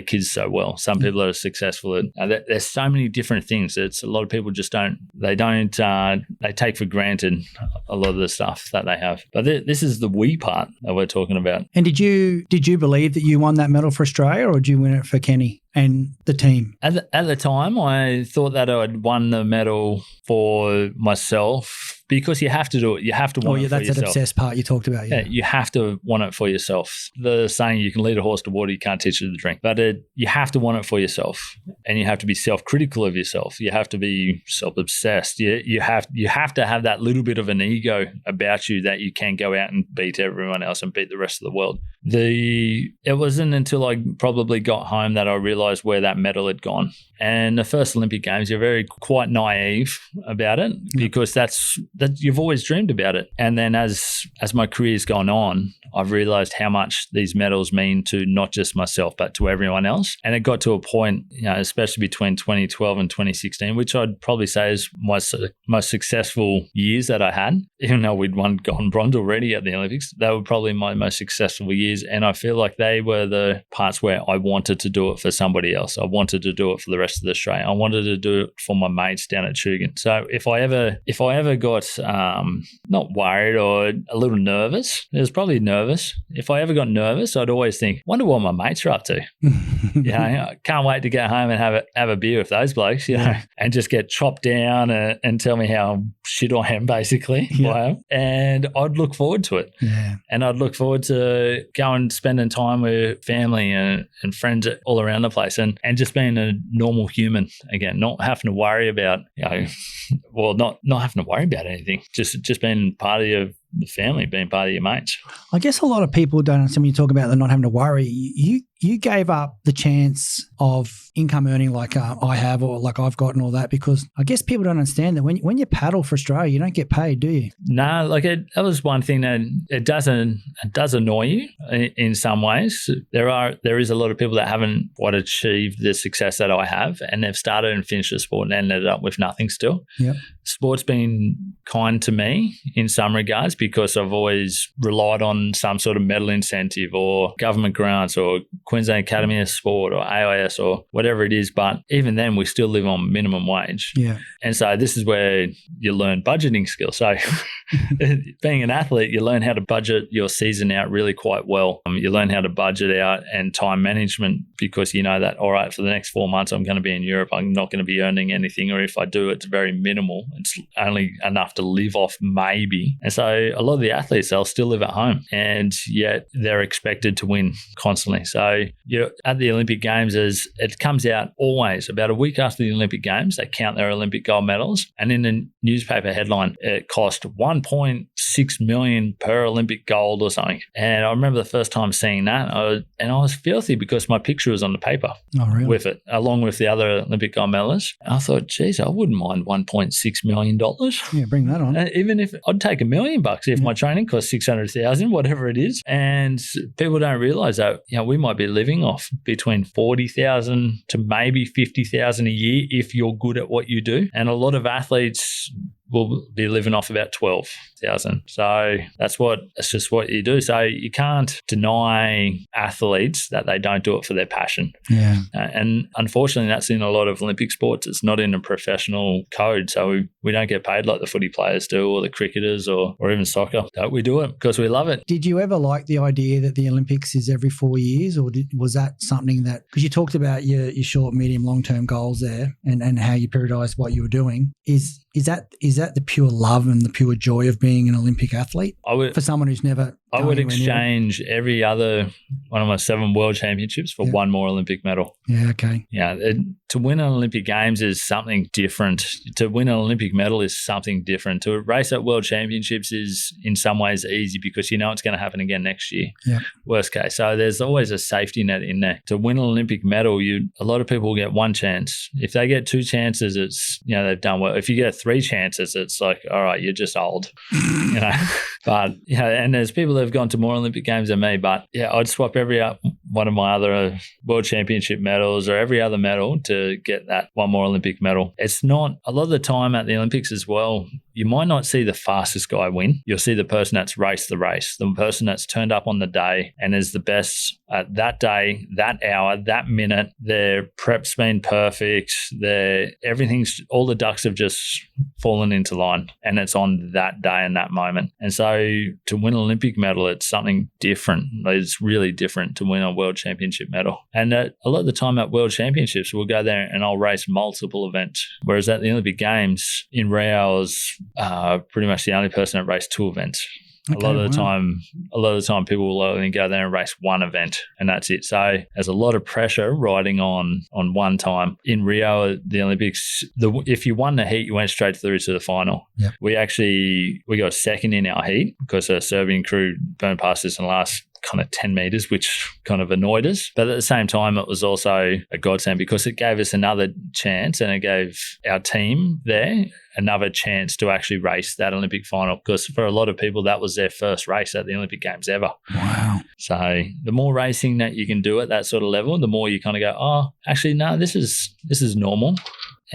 [SPEAKER 2] kids so well. Some people are successful at there's so many different things. It's a lot of people just they take for granted a lot of the stuff that they have. But this is the we part that we're talking about.
[SPEAKER 1] And did you believe that you won that medal for Australia, or did you win it for Kenny and the team?
[SPEAKER 2] At the time, I thought that I'd won the medal for myself, because you have to do it. You have to want it for yourself.
[SPEAKER 1] That's that obsessed part you talked about.
[SPEAKER 2] Yeah, you have to want it for yourself. The saying, you can lead a horse to water, you can't teach it to drink. But you have to want it for yourself, and you have to be self-critical of yourself. You have to be self-obsessed. You have to have that little bit of an ego about you that you can go out and beat everyone else and beat the rest of the world. It wasn't until I probably got home that I realized where that medal had gone. And the first Olympic Games, you're quite naive about it, because that you've always dreamed about it. And then as my career's gone on, I've realized how much these medals mean to not just myself, but to everyone else. And it got to a point, especially between 2012 and 2016, which I'd probably say is my most successful years that I had. Even though we'd won gold and bronze already at the Olympics, they were probably my most successful years. And I feel like they were the parts where I wanted to do it for somebody else. I wanted to do it for the rest of Australia. I wanted to do it for my mates down at Chugan. So if I ever got not worried or a little nervous, it was probably nervous. If I ever got nervous, I'd always think, wonder what my mates are up to. I can't wait to get home and have a beer with those blokes, and just get chopped down and tell me how shit I am, basically. Yeah. And I'd look forward to it.
[SPEAKER 1] Yeah.
[SPEAKER 2] And I'd look forward to going spending time with family and friends all around the place, and just being a normal human again, not having to worry about, not having to worry about anything, just being part of the family, being part of your mates.
[SPEAKER 1] I guess a lot of people don't understand when you talk about the not having to worry. You gave up the chance of income earning like I have, or like I've got, and all that, because I guess people don't understand that when you paddle for Australia, you don't get paid, do you?
[SPEAKER 2] No, that was one thing that it does annoy you in some ways. There is a lot of people that haven't quite achieved the success that I have, and they've started and finished the sport and ended up with nothing still.
[SPEAKER 1] Yep.
[SPEAKER 2] Sport's been kind to me in some regards, because I've always relied on some sort of medal incentive or government grants or Queensland Academy of Sport or AIS or whatever it is. But even then, we still live on minimum wage.
[SPEAKER 1] Yeah.
[SPEAKER 2] And so this is where you learn budgeting skills. So being an athlete, you learn how to budget your season out really quite well. You learn how to budget out and time management, because you know that, all right, for the next 4 months, I'm going to be in Europe. I'm not going to be earning anything. Or if I do, it's very minimal. It's only enough to live off maybe. And so a lot of the athletes, they'll still live at home, and yet they're expected to win constantly. So at the Olympic Games, it comes out always about a week after the Olympic Games, they count their Olympic gold medals. And in the newspaper headline, it cost $1.6 million per Olympic gold or something. And I remember the first time seeing that, I was filthy, because my picture was on the paper with it, along with the other Olympic gold medalists. And I thought, geez, I wouldn't mind $1.6 million.
[SPEAKER 1] Yeah, bring that on.
[SPEAKER 2] Even if I'd take $1 million if my training costs 600,000, whatever it is. And people don't realize that we might be living off between 40,000 to maybe 50,000 a year if you're good at what you do. And a lot of athletes will be living off about 12,000. So that's just what you do. So you can't deny athletes that they don't do it for their passion.
[SPEAKER 1] Yeah.
[SPEAKER 2] And unfortunately, that's in a lot of Olympic sports. It's not in a professional code. So we don't get paid like the footy players do, or the cricketers, or even soccer. So we do it because we love it.
[SPEAKER 1] Did you ever like the idea that the Olympics is every 4 years, or was that something that, because you talked about your short, medium, long-term goals there, and how you periodized what you were doing, is that the pure love and the pure joy of being an Olympic athlete for someone who's never?
[SPEAKER 2] I would exchange every other one of my 7 world championships for one more Olympic medal.
[SPEAKER 1] Yeah, okay.
[SPEAKER 2] Yeah, to win an Olympic Games is something different. To win an Olympic medal is something different. To race at world championships is in some ways easy, because you know it's going to happen again next year.
[SPEAKER 1] Yeah.
[SPEAKER 2] Worst case. So there's always a safety net in there. To win an Olympic medal, a lot of people will get 1 chance. If they get 2 chances, it's they've done well. If you get 3 chances, it's like, all right, you're just old. But and there's people that have gone to more Olympic Games than me, but I'd swap every one of my other world championship medals or every other medal to get that one more Olympic medal. It's not, a lot of the time at the Olympics as well, you might not see the fastest guy win. You'll see the person that's raced the race, the person that's turned up on the day and is the best at that day, that hour, that minute. Their prep's been perfect. All the ducks have just fallen into line, and it's on that day and that moment. And so to win an Olympic medal, it's something different. It's really different to win a world championship medal. And a lot of the time at world championships, we'll go there and I'll race multiple events. Whereas at the Olympic Games in Rio, I was pretty much the only person that raced 2 events. Okay, a lot of the time, people will only go there and race one event, and that's it. So there's a lot of pressure riding on one time. In Rio, the Olympics, if you won the heat, you went straight through to the final.
[SPEAKER 1] Yep.
[SPEAKER 2] We got second in our heat because a Serbian crew burned past us in the last kind of 10 meters, which kind of annoyed us. But at the same time, it was also a godsend because it gave us another chance, and it gave our team there another chance to actually race that Olympic final, because for a lot of people, that was their first race at the Olympic Games ever.
[SPEAKER 1] Wow.
[SPEAKER 2] So the more racing that you can do at that sort of level, the more you kind of go, oh, actually, no, this is normal.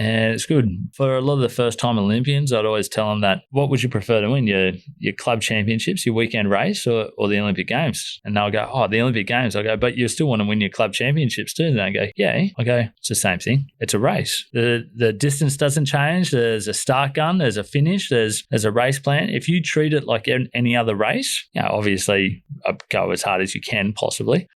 [SPEAKER 2] And it's good. For a lot of the first-time Olympians, I'd always tell them that, what would you prefer to win, your club championships, your weekend race, or the Olympic Games? And they'll go, oh, the Olympic Games. I go, but you still want to win your club championships too? And they go, yeah. I go, it's the same thing. It's a race. The distance doesn't change. There's a start gun. There's a finish. There's a race plan. If you treat it like any other race, obviously go as hard as you can possibly,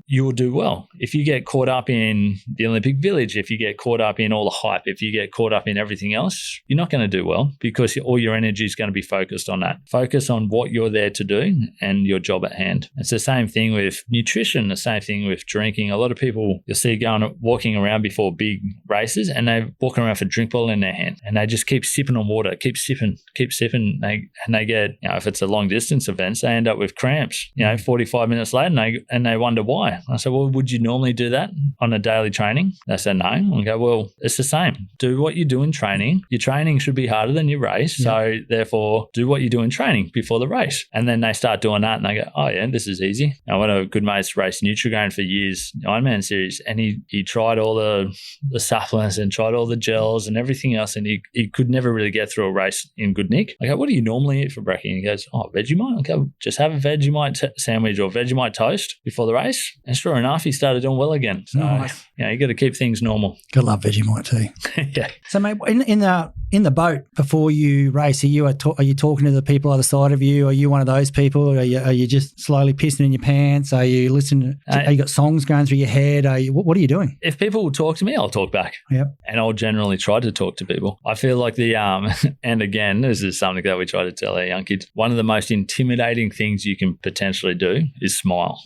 [SPEAKER 2] you will do well. If you get caught up in the Olympic Village, if you get caught up in all the hype, if you get caught up in everything else, you're not going to do well, because all your energy is going to be focused on that. Focus on what you're there to do and your job at hand. It's the same thing with nutrition, the same thing with drinking. A lot of people you'll see walking around before big races, and they're walking around with a drink bottle in their hand, and they just keep sipping on water, keep sipping. And they get, if it's a long distance event, they end up with cramps, 45 minutes later, and they wonder why. I said, well, would you normally do that on a daily training? They said, no. I go, well, it's the same. Do what you do in training. Your training should be harder than your race. Yeah. So therefore, do what you do in training before the race. And then they start doing that and they go, oh yeah, this is easy. Now, one of our good mates raced Nutrigrain for years, Ironman series, and he tried all the supplements and tried all the gels and everything else, and he could never really get through a race in good nick. I go, what do you normally eat for breakfast? And he goes, oh, Vegemite. I go, just have a Vegemite sandwich or Vegemite toast before the race. And sure enough, he started doing well again. So,
[SPEAKER 1] nice.
[SPEAKER 2] You got to keep things normal.
[SPEAKER 1] Gotta love Vegemite too.
[SPEAKER 2] Yeah.
[SPEAKER 1] So, mate, in the boat before you race, are you talking to the people either side of you? Are you one of those people? Are you just slowly pissing in your pants? Are you listening? Are you got songs going through your head? What are you doing?
[SPEAKER 2] If people will talk to me, I'll talk back.
[SPEAKER 1] Yep.
[SPEAKER 2] And I'll generally try to talk to people. I feel like and again, this is something that we try to tell our young kids. One of the most intimidating things you can potentially do is smile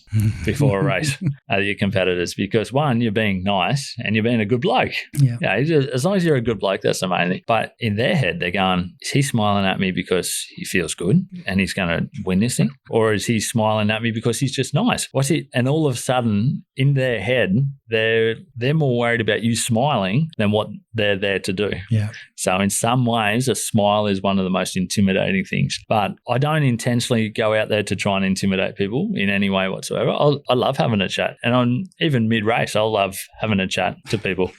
[SPEAKER 2] before a race at your competitors, because one, you're being nice and you're being a good bloke.
[SPEAKER 1] Yeah.
[SPEAKER 2] As long as you're a good bloke, that's the main thing. But in their head, they're going, is he smiling at me because he feels good and he's going to win this thing? Or is he smiling at me because he's just nice? What's it? And all of a sudden, in their head, they're more worried about you smiling than what they're there to do.
[SPEAKER 1] Yeah.
[SPEAKER 2] So in some ways, a smile is one of the most intimidating things. But I don't intentionally go out there to try and intimidate people in any way whatsoever. I love having a chat. And even mid-race, I love having a chat to people.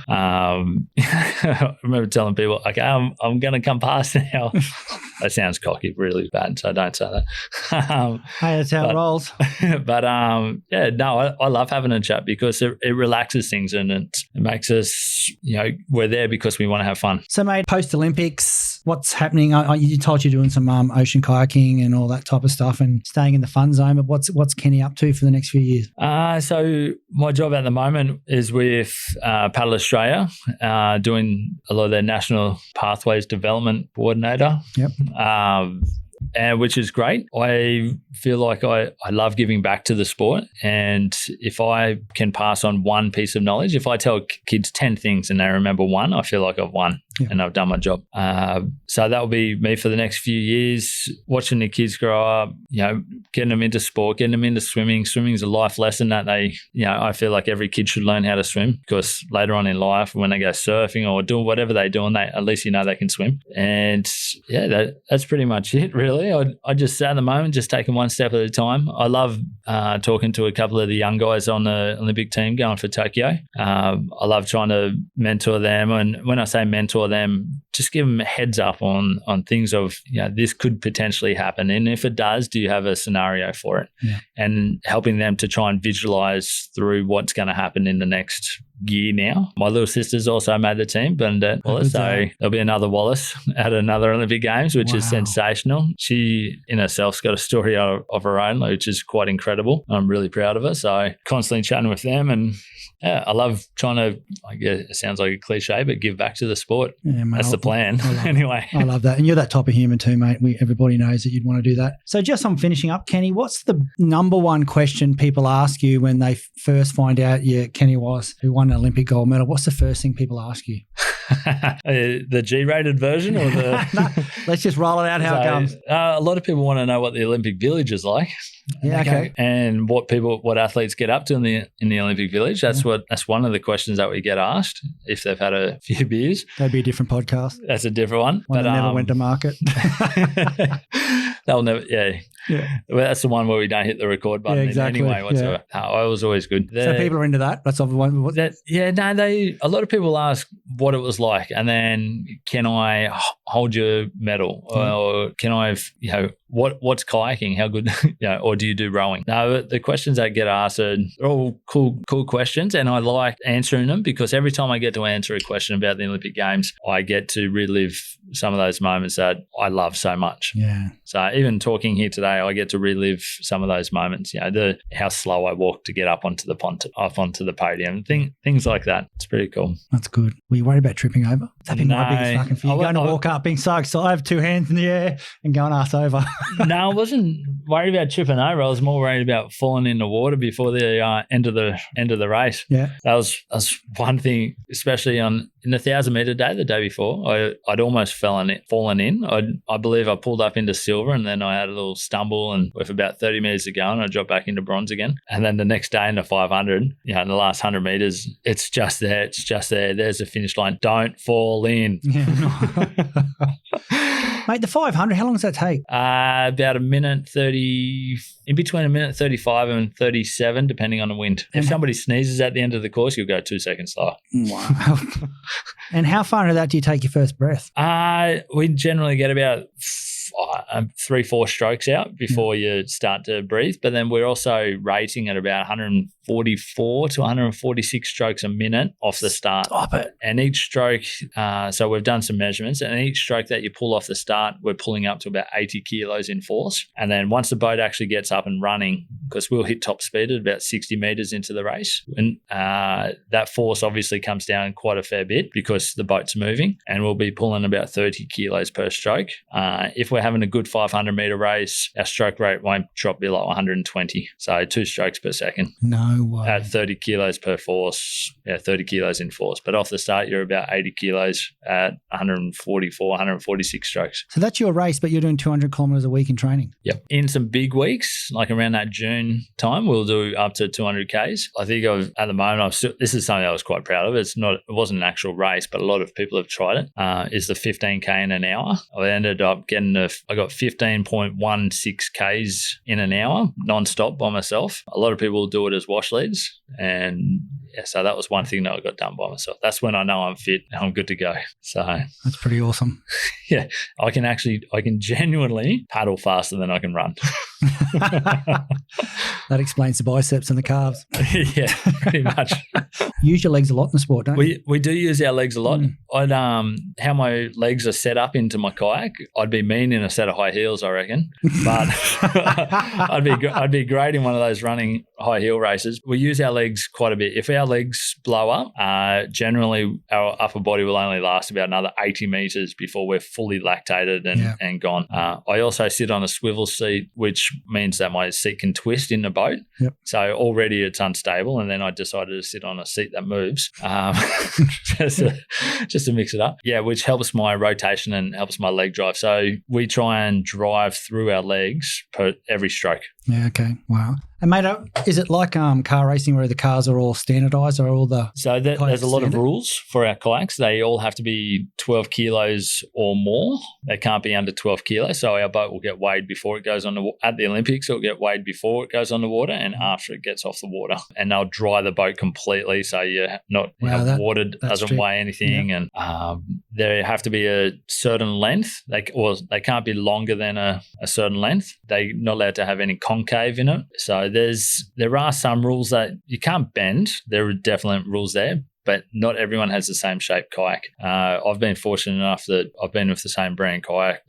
[SPEAKER 2] I remember telling people, okay, I'm going to come past now. That sounds cocky, really bad, so don't say that.
[SPEAKER 1] Hey, that's how it rolls.
[SPEAKER 2] But I love having a chat because it relaxes things, and it makes us, we're there because we want to have fun.
[SPEAKER 1] So, mate, post-Olympics, what's happening? You told you're doing some ocean kayaking and all that type of stuff and staying in the fun zone, but what's Kenny up to for the next few years?
[SPEAKER 2] So my job at the moment is with Paddle Australia, doing a lot of their national pathways development coordinator.
[SPEAKER 1] Yep.
[SPEAKER 2] And which is great. I feel like I love giving back to the sport. And if I can pass on one piece of knowledge, if I tell kids 10 things and they remember one, I feel like I've won. Yeah. And I've done my job. So that will be me for the next few years, watching the kids grow up, getting them into sport, getting them into swimming. Swimming is a life lesson that I feel like every kid should learn how to swim, because later on in life, when they go surfing or do whatever they do, and at least they can swim. And that's pretty much it, really. I just, at the moment, just taking one step at a time. I love talking to a couple of the young guys on the Olympic team going for Tokyo. I love trying to mentor them. And when I say mentor them, just give them a heads up on things of, this could potentially happen. And if it does, do you have a scenario for it?
[SPEAKER 1] Yeah.
[SPEAKER 2] And helping them to try and visualize through what's going to happen in the next year now. My little sister's also made the team, Bernadette Wallace. So there'll be another Wallace at another Olympic Games, which is sensational. She in herself's got a story of her own, which is quite incredible. I'm really proud of her. So constantly chatting with them, and I love trying to, I guess it sounds like a cliche, but give back to the sport. Yeah, mate, that's the plan. Anyway.
[SPEAKER 1] I love that. And you're that type of human too, mate. Everybody knows that you'd want to do that. So just on finishing up, Kenny, what's the number one question people ask you when they first find out you're Kenny Wallace, who won an Olympic gold medal? What's the first thing people ask you?
[SPEAKER 2] The G-rated version or the...
[SPEAKER 1] No, let's just roll it out how it comes.
[SPEAKER 2] A lot of people want to know what the Olympic Village is like.
[SPEAKER 1] Yeah, okay.
[SPEAKER 2] And what athletes get up to in the Olympic Village. That's one of the questions that we get asked if they've had a few beers.
[SPEAKER 1] That'd be a different podcast.
[SPEAKER 2] That's a different one.
[SPEAKER 1] One that never went to market.
[SPEAKER 2] They'll never, yeah. Well, that's the one where we don't hit the record button in any way whatsoever. I was always good.
[SPEAKER 1] So people are into that. That's the one.
[SPEAKER 2] A lot of people ask what it was like, and then can I hold your medal, or can I, what's kayaking? How good, or do you do rowing? No, the questions that get asked are all cool questions, and I like answering them because every time I get to answer a question about the Olympic Games, I get to relive some of those moments that I love so much.
[SPEAKER 1] Yeah.
[SPEAKER 2] So even talking here today, I get to relive some of those moments. How slow I walked to get up onto the podium, things like that. It's pretty cool.
[SPEAKER 1] That's good. Were you worried about tripping over? That'd be my biggest fucking fear. Going to walk up, being so excited, I have two hands in the air and going ass over.
[SPEAKER 2] No, I wasn't worried about tripping over. I was more worried about falling in the water before the end of the race.
[SPEAKER 1] Yeah,
[SPEAKER 2] that was one thing, especially in the 1,000-meter day, the day before. I'd almost fallen in. I believe I pulled up into silver, and then I had a little stumble, and with about 30 meters to go, and I dropped back into bronze again. And then the next day in the 500, in the last 100 meters, it's just there. There's the finish line. Don't fall in.
[SPEAKER 1] Yeah, mate, the 500, how long does that take?
[SPEAKER 2] About a minute 30, in between a minute 35 and 37, depending on the wind. If somebody sneezes at the end of the course, you'll go 2 seconds slower.
[SPEAKER 1] Wow. And how far into that do you take your first breath?
[SPEAKER 2] We generally get about 3-4 strokes out before you start to breathe. But then we're also rating at about 144 to 146 strokes a minute off the start.
[SPEAKER 1] Stop it.
[SPEAKER 2] And each stroke, so we've done some measurements, and each stroke that you pull off the start, we're pulling up to about 80 kilos in force. And then once the boat actually gets up and running, because we'll hit top speed at about 60 meters into the race, and that force obviously comes down quite a fair bit because the boat's moving, and we'll be pulling about 30 kilos per stroke. If we're having a good 500-meter race, our stroke rate won't drop below 120. So 2 strokes per second.
[SPEAKER 1] No way.
[SPEAKER 2] At 30 kilos per force. Yeah, 30 kilos in force. But off the start, you're about 80 kilos at 144, 146 strokes.
[SPEAKER 1] So that's your race, but you're doing 200 kilometers a week in training?
[SPEAKER 2] Yep. In some big weeks, like around that June time, we'll do up to 200 Ks. I think at the moment, this is something I was quite proud of. It wasn't an actual race, but a lot of people have tried it. Is the 15K in an hour. I ended up I got 15.16 Ks in an hour, non-stop by myself. A lot of people do it as wash leads, and so that was one thing that I got done by myself. That's when I know I'm fit and I'm good to go. So
[SPEAKER 1] that's pretty awesome.
[SPEAKER 2] Yeah, I can genuinely paddle faster than I can run.
[SPEAKER 1] That explains the biceps and the calves.
[SPEAKER 2] Yeah, pretty much.
[SPEAKER 1] Use your legs a lot in the sport, don't you?
[SPEAKER 2] We do use our legs a lot. How my legs are set up into my kayak, I'd be mean in a set of high heels, I reckon. But I'd be great in one of those running high heel races. We use our legs quite a bit. If our legs blow up, generally our upper body will only last about another 80 meters before we're fully lactated and gone. I also sit on a swivel seat, which means that my seat can twist in the boat.
[SPEAKER 1] Yep.
[SPEAKER 2] So already it's unstable, and then I decided to sit on a seat that moves just to mix it up. Yeah, which helps my rotation and helps my leg drive. So we try and drive through our legs per every stroke.
[SPEAKER 1] Yeah, okay. Wow. And mate, is it like car racing where the cars are all standardised, or all the...
[SPEAKER 2] So there's a lot of rules for our kayaks. They all have to be 12 kilos or more. They can't be under 12 kilos. So our boat will get weighed before it goes on at the Olympics. It'll get weighed before it goes on the water and after it gets off the water. And they'll dry the boat completely, so you're not water doesn't weigh anything. Yeah. And they have to be a certain length. They can't be longer than a certain length. They're not allowed to have any concave in it. So there are some rules that you can't bend. There are definite rules there, but not everyone has the same shape kayak. I've been fortunate enough that I've been with the same brand kayak,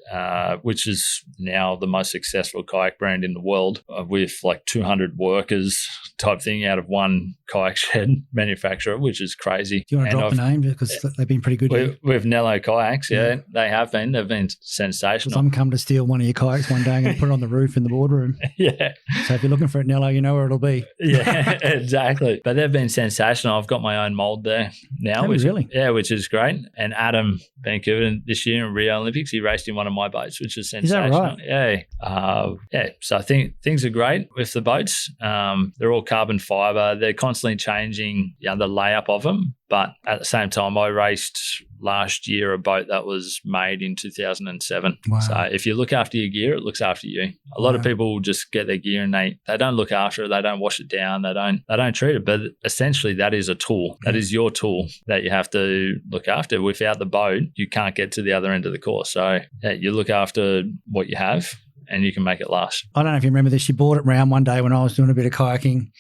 [SPEAKER 2] which is now the most successful kayak brand in the world, with like 200 workers type thing out of one kayak shed manufacturer, which is crazy.
[SPEAKER 1] Do you want to drop the name because they've been pretty good?
[SPEAKER 2] With Nello kayaks, yeah, they have been. They've been sensational.
[SPEAKER 1] I'm come to steal one of your kayaks one day and put it on the roof in the boardroom.
[SPEAKER 2] Yeah.
[SPEAKER 1] So if you're looking for it, Nello, you know where it'll be.
[SPEAKER 2] Yeah, exactly. But they've been sensational. I've got my own mold there now. Which is great. And Adam Vancouver this year in Rio Olympics, he raced in one of my boats, which is sensational.
[SPEAKER 1] Is that right?
[SPEAKER 2] Yeah. So I think things are great with the boats. They're all carbon fiber. They're constantly changing the layup of them. But at the same time, I raced last year a boat that was made in 2007.
[SPEAKER 1] Wow.
[SPEAKER 2] So if you look after your gear, it looks after you. A lot of people just get their gear and they don't look after it. They don't wash it down. They don't treat it. But essentially, that is a tool. That is your tool that you have to look after. Without the boat, you can't get to the other end of the course. So you look after what you have, and you can make it last.
[SPEAKER 1] I don't know if you remember this. You brought it round one day when I was doing a bit of kayaking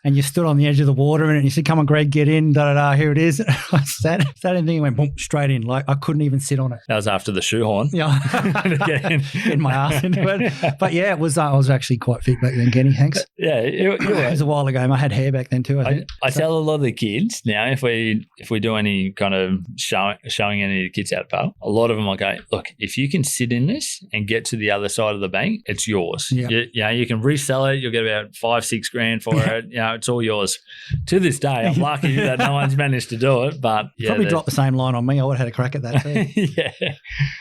[SPEAKER 1] and you stood on the edge of the water and you said, "Come on, Greg, get in, here it is." I sat in the thing and went boom, straight in. Like I couldn't even sit on it.
[SPEAKER 2] That was after the shoehorn.
[SPEAKER 1] Yeah. Getting my ass into it. But yeah, it was. I was actually quite fit back then, Kenny. Thanks.
[SPEAKER 2] Yeah.
[SPEAKER 1] It was a while ago. I had hair back then too, I think.
[SPEAKER 2] I tell a lot of the kids now, if we do any kind of showing any of the kids how to paddle, a lot of them will go, "Look, if you can sit in this and get to the other side of the bank, it's yours."
[SPEAKER 1] Yeah.
[SPEAKER 2] You can resell it. You'll get about $5-6 grand for it. It's all yours. To this day, I'm lucky that no one's managed to do it. But
[SPEAKER 1] probably dropped the same line on me. I would have had a crack at that too.
[SPEAKER 2] Yeah.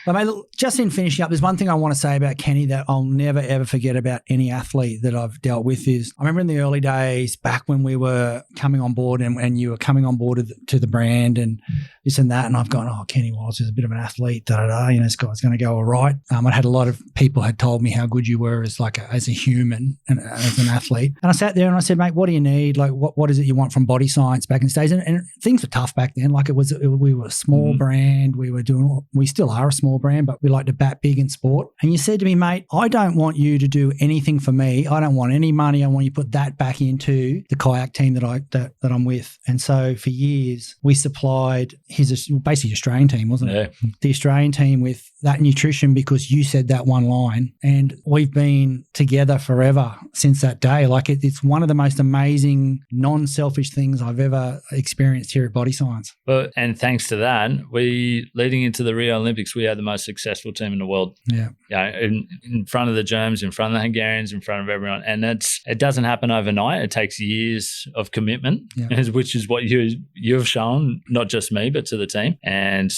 [SPEAKER 1] But mate, look, just in finishing up, there's one thing I want to say about Kenny that I'll never ever forget about any athlete that I've dealt with is I remember in the early days back when we were coming on board and you were coming on board to the brand and this and that, and I've gone, "Oh, Kenny Wallace is a bit of an athlete, this guy's going to go all right." I had a lot of people had told me how good you were as a human and as an athlete. And I sat there and I said, "Mate, what do you need? Like, what is it you want from Body Science back in the days?" And things were tough back then. Like we were a small brand. We still are a small brand, but we like to bat big in sport. And you said to me, "Mate, I don't want you to do anything for me. I don't want any money. I want you to put that back into the kayak team that I'm with." And so for years, we supplied his basically Australian team, wasn't it?
[SPEAKER 2] Yeah.
[SPEAKER 1] The Australian team with that nutrition because you said that one line. And we've been together forever since that day. Like it's one of the most amazing, non-selfish things I've ever experienced here at Body Science.
[SPEAKER 2] And thanks to that, leading into the Rio Olympics, we had the most successful team in the world.
[SPEAKER 1] Yeah.
[SPEAKER 2] In front of the Germans, in front of the Hungarians, in front of everyone. And it doesn't happen overnight. It takes years of commitment, which is what you've shown, not just me, but to the team. And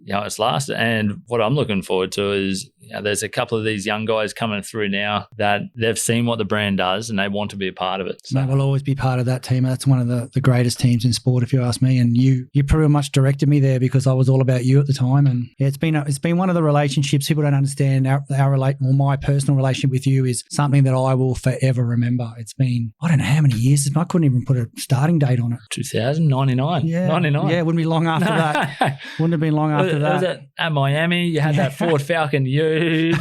[SPEAKER 2] it's lasted. And what I'm looking forward to is there's a couple of these young guys coming through now that they've seen what the brand does and they want to be a part of it. So
[SPEAKER 1] Mate, we'll always be part of that team. That's one of the greatest teams in sport, if you ask me. And you pretty much directed me there because I was all about you at the time. And it's been one of the relationships people don't understand. My personal relationship with you is something that I will forever remember. It's been I don't know how many years. I couldn't even put a starting date on it.
[SPEAKER 2] 2099.
[SPEAKER 1] Yeah,
[SPEAKER 2] 99.
[SPEAKER 1] Yeah, it wouldn't be long after that. Wouldn't have been long after that.
[SPEAKER 2] Was it at Miami? You had that Ford Falcon U.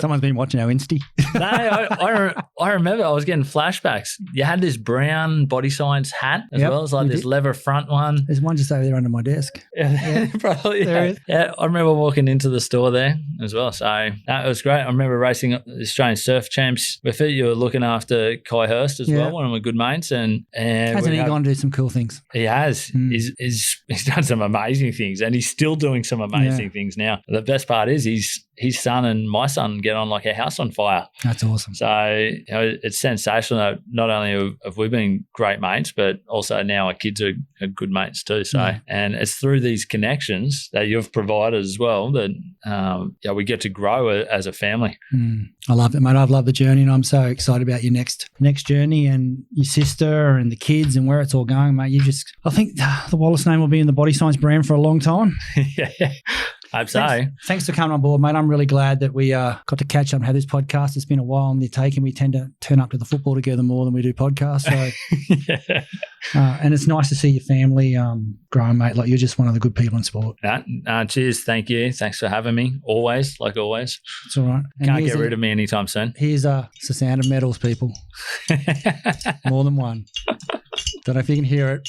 [SPEAKER 1] Someone's been watching our Insta.
[SPEAKER 2] No, I remember I was getting flashbacks. You had this brown Body Science hat as well as like this leather front one.
[SPEAKER 1] There's one just over there under my desk.
[SPEAKER 2] Yeah. Probably.
[SPEAKER 1] There is.
[SPEAKER 2] Yeah, I remember walking into the store there as well. So it was great. I remember racing the Australian Surf Champs with it. You were looking after Kai Hurst as well, one of my good mates. And
[SPEAKER 1] hasn't he gone to do some cool things?
[SPEAKER 2] He has. He's done some amazing things and he's still doing some amazing things now. The best part is his son and my son get on like a house on fire.
[SPEAKER 1] That's awesome.
[SPEAKER 2] So it's sensational that not only have we been great mates, but also now our kids are good mates too. So and it's through these connections that you've provided as well that we get to grow as a family.
[SPEAKER 1] I love it, mate. I've loved the journey and I'm so excited about your next journey and your sister and the kids and where it's all going, mate. I think the Wallace name will be in the Body Science brand for a long time.
[SPEAKER 2] Yeah. Hope so.
[SPEAKER 1] Thanks for coming on board, mate. I'm I'm really glad that we got to catch up and have this podcast. It's been a while on the take, and we tend to turn up to the football together more than we do podcasts. So,
[SPEAKER 2] Yeah.
[SPEAKER 1] And it's nice to see your family growing, mate. Like, you're just one of the good people in sport.
[SPEAKER 2] Cheers. Thank you. Thanks for having me. Always, like always.
[SPEAKER 1] It's all right. And
[SPEAKER 2] Can't get rid of me anytime soon.
[SPEAKER 1] Here's the sound of medals, people. More than one. Don't know if you can hear it.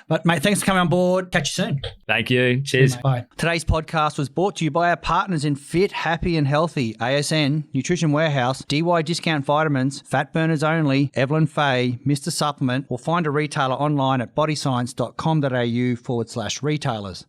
[SPEAKER 1] But, mate, thanks for coming on board. Catch you soon.
[SPEAKER 2] Thank you. Cheers.
[SPEAKER 1] Mate. Bye. Today's podcast was brought to you by our partners in Fit, Happy and Healthy, ASN, Nutrition Warehouse, DY Discount Vitamins, Fat Burners Only, Evelyn Faye, Mr. Supplement, or find a retailer online at bodyscience.com.au/retailers.